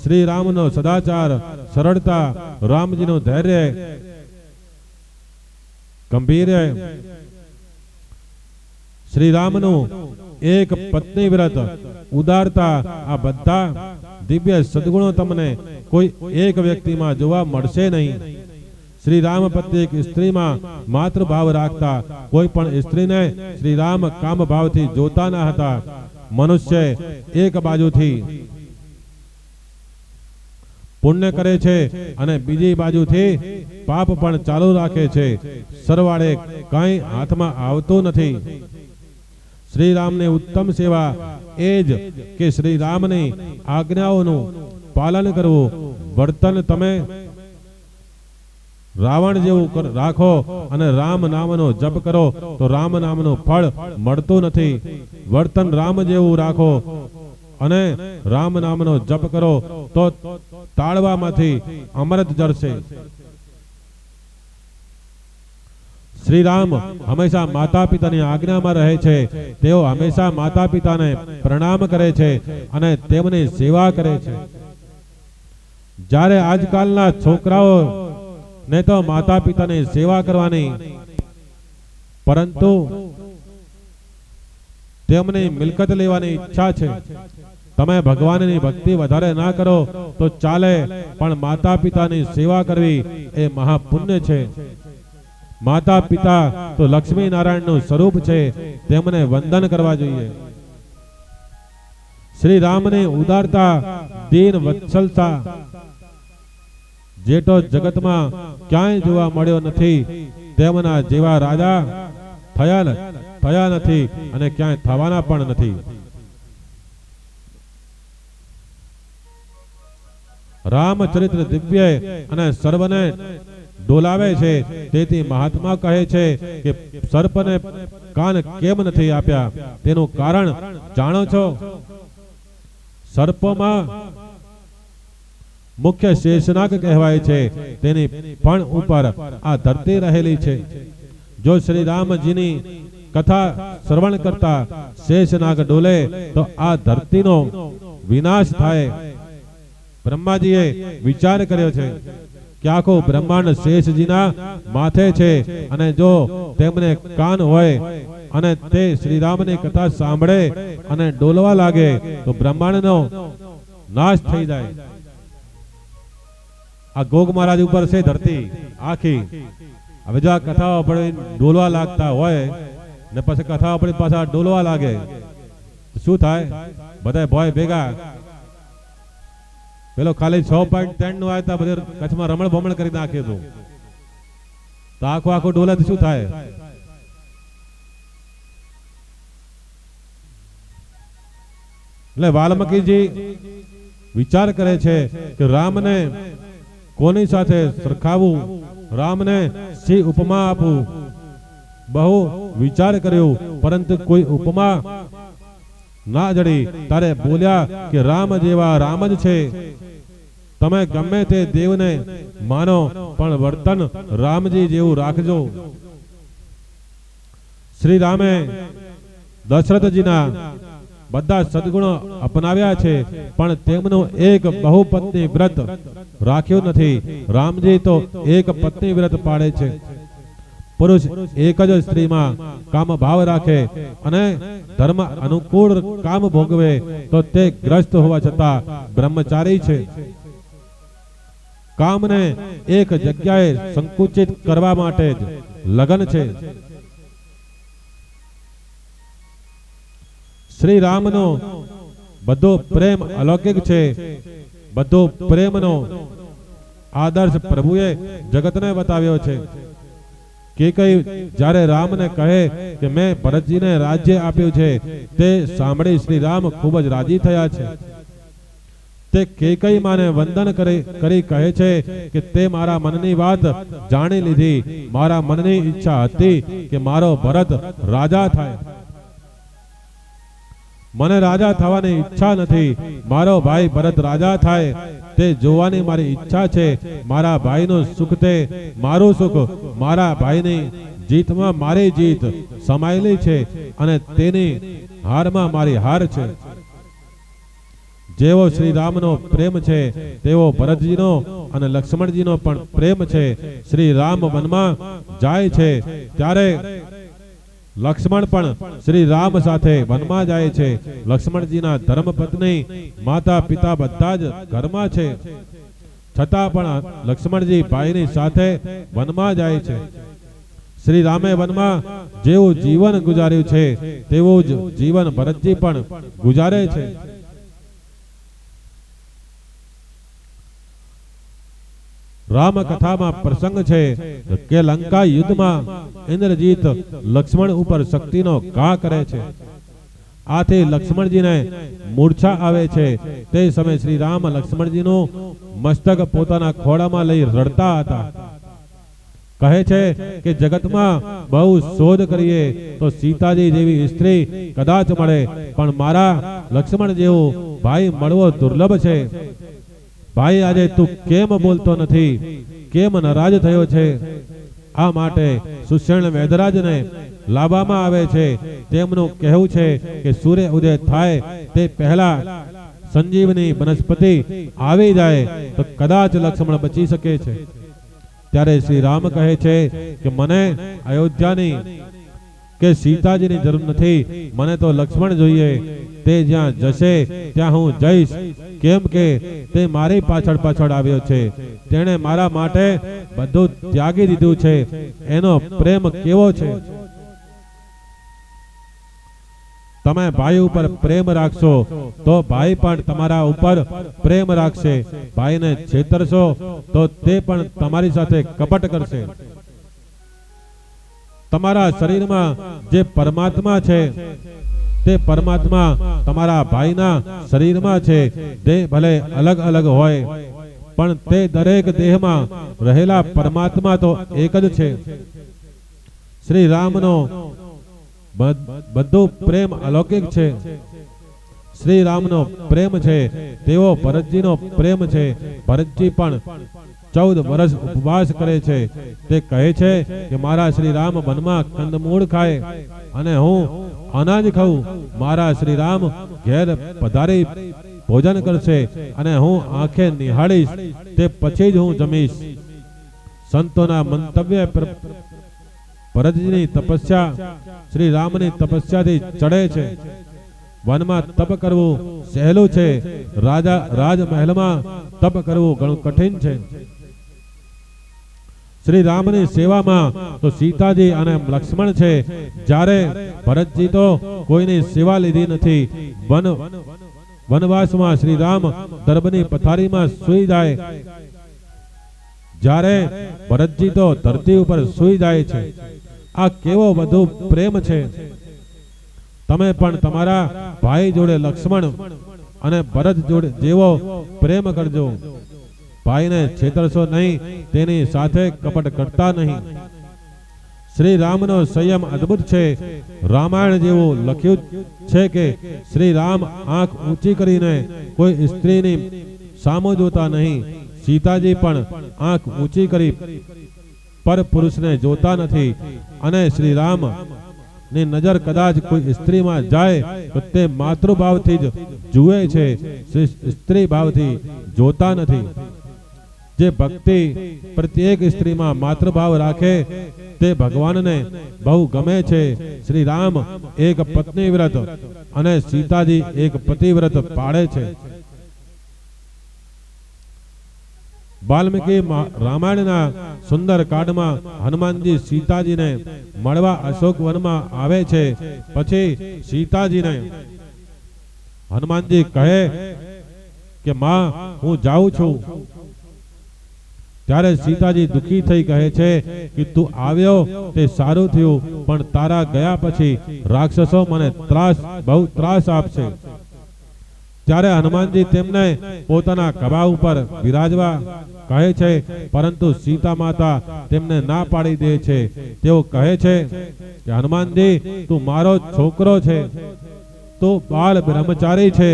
શ્રી રામનો સદાચાર, સરળતા, રામજીનું ધૈર્ય, ગંભીર્ય, શ્રી રામનું એક પત્ની વ્રત, ઉદારતા, આ બધા દિવ્ય સદગુણો તમને કોઈ એક વ્યક્તિમાં જોવા મળશે નહીં. શ્રી રામ પ્રત્યેક સ્ત્રીમાં માત્ર ભાવ રાખતા. કોઈ પણ સ્ત્રીને શ્રી રામ કામ ભાવથી જોતા ન હતા. મનુષ્ય એક બાજુથી પુણ્ય કરે છે અને બીજી બાજુથી પાપ પણ ચાલુ રાખે છે. સરવાળે કાંઈ હાથમાં આવતું નથી. શ્રી રામની ઉત્તમ સેવા એ જ કે શ્રી રામની આજ્ઞાઓનું પાલન કરવું. વર્તન તમે રાવણ જેવું રાખો અને રામ નામનો જપ કરો તો રામ નામનું ફળ મળતું નથી. વર્તન રામ જેવું રાખો અને રામ નામનો જપ કરો તો તાળવામાંથી અમૃત ઝરશે. શ્રી રામ હંમેશા માતા પિતાની આજ્ઞામાં રહે છે. તેઓ હંમેશા માતા પિતાને પ્રણામ કરે છે અને તેમની સેવા કરે છે. જ્યારે આજકાલના છોકરાઓ ને તો માતા પિતાની સેવા કરવાની, પરંતુ તેમની મિલકત લેવાની ઈચ્છા છે. તમે ભગવાનની ભક્તિ વધારે ના કરો તો ચાલે, પણ માતા પિતાની સેવા કરવી એ મહાપુણ્ય છે. માતા પિતા તો લક્ષ્મી નારાયણનું સ્વરૂપ છે, તેમને વંદન કરવા જોઈએ. શ્રી રામની ઉદારતા, દીન વત્સલતા જેટો જગતમાં ક્યાંય જોવા મળ્યો નથી. તેમના જેવા રાજા થયા નથી અને ક્યાંય થવાના પણ નથી. રામચરિત્ર દિવ્ય અને સર્વને ડોલાવે છે. તેથી મહાત્મા કહે છે કે સર્પને કાન કેમ નથી આપ્યા, તેનું કારણ જાણો છો? સર્પમાં મુખ્ય શેષનાગ કહેવાય છે. તેની ફણ ઉપર આ ધરતી રહેલી છે. જો શ્રી રામજીની કથા શ્રવણ કરતા શેષનાગ ડોલે તો આ ધરતીનો વિનાશ થાય. બ્રહ્માજીએ વિચાર કર્યો છે કે આખું બ્રહ્માંડ શેષજીના માથે છે, અને જો તેમને કાન હોય અને તે શ્રી રામની કથા સાંભળે અને ડોલવા લાગે તો બ્રહ્માંડનો નાશ થઈ જાય. આ ગોગ મહારાજ ઉપર છે ધરતી આખી. હવે જો આ કથાઓ આપણે ડોલવા લાગતા હોય ને પછી કથાઓ આપણી પાછા ડોલવા લાગે તો શું થાય? બધા ભય ભેગા. પેલો ખાલી 6.3 નું આવ્યા બધે કચ્છમાં રમણ ભમણ કરી નાખ્યું હતું, તો આખું ડોલે તો શું થાય? એટલે વાલ્મીકીજી વિચાર કરે છે કે રામને કોની સાથે સરખાવવું, રામને શી ઉપમા આપવું. બહુ વિચાર કર્યો પરંતુ કોઈ ઉપમા ના જડી. તારે બોલ્યા કે રામ જેવા રામ જ છે. તમે ગમે તે દેવને માનો પણ વર્તન રામજી જેવું રાખજો. શ્રી રામે દશરથજીના બધા સદગુણો અપનાવ્યા છે, પણ તેમનું એક બહુપત્ની વ્રત રાખ્યું નથી. રામજી તો એક પત્ની વ્રત પાડે છે. પુરુષ એક જ સ્ત્રીમાં કામ ભાવ રાખે અને ધર્મ અનુકૂળ કામ ભોગવે તો તે ગ્રસ્ત હોવા છતાં બ્રહ્મચારી છે. કામને એક જગ્યાએ સંકુચિત કરવા માટે જ લગન છે. શ્રી રામનો બધો પ્રેમ અલૌકિક છે. બધો પ્રેમનો આદર્શ પ્રભુએ જગતને બતાવ્યો છે. કેકઈ જ્યારે રામને કહે કે મેં ભરતજીને રાજ્ય આપ્યું છે, તે સાંભળી શ્રી રામ ખૂબ જ રાજી થયા છે. તે કેકઈ માને વંદન કરી કહે છે કે તે મારા મનની વાત જાણી લીધી. મારા મનની ઈચ્છા હતી કે મારો ભરત રાજા થાય. મને રાજા થવાની ઈચ્છા નથી. મારો ભાઈ ભરત રાજા થાય તે જોવાની મારી ઈચ્છા છે. મારા ભાઈનું સુખ તે મારું સુખ, મારા ભાઈની જીતમાં મારી જીત સમાયેલી છે અને તેની હારમાં મારી હાર છે. જેવો શ્રી રામનો પ્રેમ છે તેવો ભરતજીનો અને લક્ષ્મણજીનો પણ પ્રેમ છે. શ્રી રામ વનમાં જાય છે ત્યારે લક્ષ્મણ પણ શ્રી રામ સાથે વનમાં જાય છે. લક્ષ્મણજીના ધર્મપત્ની માતા પિતા બધા જ ઘરમાં છે, છતાં પણ લક્ષ્મણજી ભાઈની સાથે વનમાં જાય છે. શ્રી રામે વનમાં જેવું જીવન ગુજાર્યું છે તેવું જ જીવન ભરતજી પણ ગુજારે છે. રામ કથામાં પ્રસંગ છે કે લંકા યુદ્ધમાં ઇન્દ્રજીત લક્ષ્મણ ઉપર શક્તિનો ઘા કરે છે. આથી લક્ષ્મણજીને મૂર્છા આવે છે. તે સમયે શ્રી રામ લક્ષ્મણજીનું મસ્તક પોતાના ખોળામાં લઈ રડતા હતા. કહે છે કે જગતમાં બહુ શોધ કરીએ તો સીતાજી જેવી સ્ત્રી કદાચ મળે, પણ મારા લક્ષ્મણ જેવો ભાઈ મળવો દુર્લભ છે. ભાઈ આજે તું કેમ બોલતો નથી, કેમ નારાજ થયો છે? આ માટે સુષેણ વેદરાજને લાવવામાં આવે છે. તેમનું કહેવું છે કે સૂર્ય ઉદય થાય તે પહેલા સંજીવની વનસ્પતિ આવી જાય તો કદાચ લક્ષ્મણ બચી શકે છે. ત્યારે શ્રી રામ કહે છે કે મને અયોધ્યાની કે સીતાજીની જરૂર નથી, મને તો લક્ષ્મણ જોઈએ. તે જ્યાં જશે ત્યાં હું જઈશ, કેમ કે તે મારી પાછળ પાછળ આવ્યો છે. તેણે મારા માટે બધું ત્યાગી દીધું છે. એનો પ્રેમ કેવો છે? તમે ભાઈ ઉપર પ્રેમ રાખશો તો ભાઈ પણ તમારા ઉપર પ્રેમ રાખશે. ભાઈને છેતરશો તો તે પણ તમારી સાથે કપટ કરશે. તમારા શરીરમાં જે પરમાત્મા છે તે પરમાત્મા તમારા ભાઈના શરીરમાં છે. તે ભલે અલગ અલગ હોય પણ તે દરેક દેહમાં રહેલા પરમાત્મા તો એક જ છે. શ્રી રામનો બધું પ્રેમ અલૌકિક છે. શ્રી રામનો પ્રેમ છે તેવો ભરતજીનો પ્રેમ છે. ભરતજી પણ 14 વર્ષ ઉપવાસ કરે છે. તે કહે છે કે મારા શ્રી રામ વનમાં કંદમૂળ ખાય અને હું અનાજ ખાઉં. મારા શ્રી રામ ઘેર પધારી ભોજન કરશે અને હું આંખે નિહાળીશ, તે પછી જ હું જમીશ. સંતોના મંતવ્ય ભરતજીની તપસ્યા શ્રી રામની તપસ્યાથી ચડે છે. વનમાં તપ કરવું સહેલું છે, રાજમહેલમાં તપ કરવું ઘણું કઠિન છે. શ્રી રામની સેવામાં તો સીતાજી અને લક્ષ્મણ છે, જ્યારે ભરતજી તો કોઈની સેવા લીધી નથી. વનવાસમાં શ્રી રામ દર્ભની પથારીમાં સૂઈ જાય, જ્યારે ભરતજી તો ધરતી ઉપર સૂઈ જાય છે. આ કેવો વધુ પ્રેમ છે. તમે પણ તમારા ભાઈ જોડે લક્ષ્મણ અને ભરત જોડે જેવો પ્રેમ કરજો. ભાઈને છેતરશો નહીં, તેની સાથે કપટ કરતા નહીં. શ્રી રામનો સંયમ અદ્ભુત છે. રામાયણ જેવું લખ્યું છે કે શ્રી રામ આંખ ઊંચી કરીને કોઈ સ્ત્રીની સામો જોતા નહીં. સીતાજી પણ આંખ ઊંચી કરી પર પુરુષને જોતા નથી. અને શ્રી રામ ની નજર કદાચ કોઈ સ્ત્રીમાં જાય તો તે માતૃભાવથી જ જુએ છે, સ્ત્રી ભાવથી જોતા નથી. જે ભક્તિ પ્રત્યેક સ્ત્રીમાં માતૃભાવ રાખે તે ભગવાનને બહુ ગમે છે. શ્રી રામ એક પત્ની વ્રત અને સીતાજી એક પતિવ્રત પાળે છે. વાલ્મીકી રામાયણના સુંદર કાંડમાં હનુમાનજી સીતાજીને મળવા અશોક વનમાં આવે છે. પછી સીતાજીને હનુમાનજી કહે કે માં, હું જાઉં છું. ત્યારે સીતાજી દુખી થઈ કહે છે કે તું આવ્યો તે સારું થયું, પણ તારા ગયા પછી રાક્ષસો મને બહુ ત્રાસ આપશે. ત્યારે હનુમાનજી તેમને પોતાના ખભા ઉપર બિરાજવા કહે છે, પરંતુ સીતા માતા તેમને ના પાડી દે છે. તેઓ કહે છે કે હનુમાનજી, તું મારો છોકરો છે, તું બાળ બ્રહ્મચારી છે,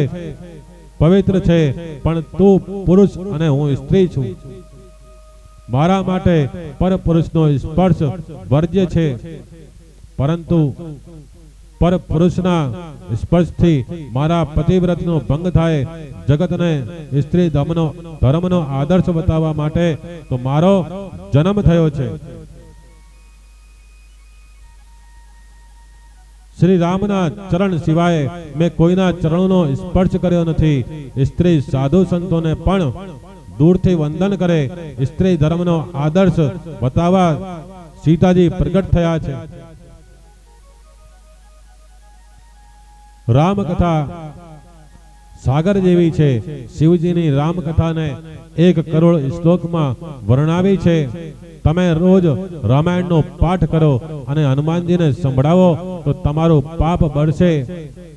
પવિત્ર છે, પણ તું પુરુષ અને હું સ્ત્રી છું. મારા માટે પરપુરુષનો સ્પર્શ વર્જ્ય છે, પરંતુ પરપુરુષના સ્પર્શથી મારા પતિવ્રતનો ભંગ થાય. જગતને સ્ત્રી ધર્મનો આદર્શ બતાવવા માટે તો મારો જન્મ થયો છે. શ્રી રામના ચરણ સિવાય મેં કોઈના ચરણોનો સ્પર્શ કર્યો નથી. સ્ત્રી સાધુ સંતોને પણ દૂરથી વંદન કરે. સ્ત્રી ધર્મનો આદર્શ બતાવવા સીતાજી પ્રગટ થયા છે. રામકથા સાગર જેવી છે. શિવજીની રામકથાને 1 કરોડ શ્લોકમાં વર્ણવી છે. તમે રોજ રામાયણનો પાઠ કરો અને હનુમાનજીને સંભળાવો તો તમારું પાપ બળશે,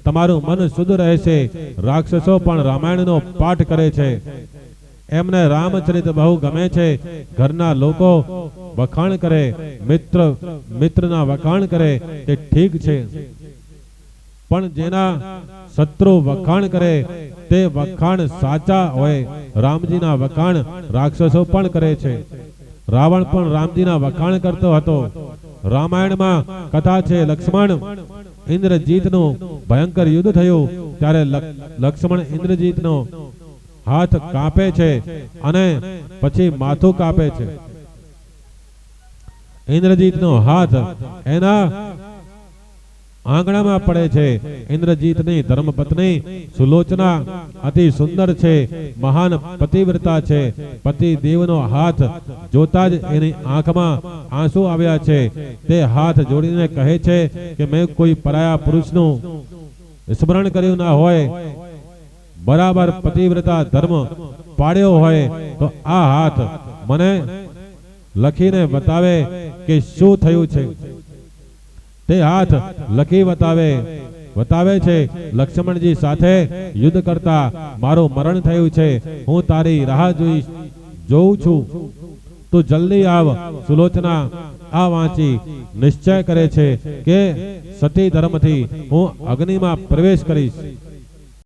તમારું મન શુદ્ધ રહેશે. રાક્ષસો પણ રામાયણનો પાઠ કરે છે. એમને રામચરિત બહુ ગમે છે. ઘરના લોકો વખાણ કરે, મિત્રના વખાણ કરે તે ઠીક છે, પણ જેના શત્રુ વખાણ કરે તે વખાણ સાચા હોય. રામજીના વખાણ રાક્ષસો પણ કરે છે. રાવણ પણ રામજીના વખાણ કરતો હતો. રામાયણમાં કથા છે, લક્ષ્મણ ઇન્દ્રજીતનું ભયંકર યુદ્ધ થયું ત્યારે લક્ષ્મણ ઇન્દ્રજીતનો હાથ કાપે છે અને પછી માથું કાપે છે. ઇન્દ્રજીતનો હાથ એના આંગણામાં પડે છે. ઇન્દ્રજીતની ધર્મપત્ની સુલોચના અતિ સુંદર છે, મહાન પતિવ્રતા છે. પતિ દેવનો હાથ જોતા જ એની આંખમાં આંસુ આવ્યા છે. તે હાથ જોડીને કહે છે કે મેં કોઈ પરાયા પુરુષનું સ્મરણ કર્યું ના હોય, બરાબર પતિવ્રતા ધર્મ પાડ્યો હોય તો આ હાથ મને લખીને બતાવે કે શું થયું છે. તે હાથ લખી બતાવે છે, લક્ષ્મણજી સાથે યુદ્ધ કરતા મારું મરણ થયું છે, હું તારી રાહ જોઈશ જોઉં છું, તું જલ્દી આવ. સુલોચના આ વાંચી નિશ્ચય કરે છે કે સતી ધર્મથી હું અગ્નિમાં પ્રવેશ કરીશ.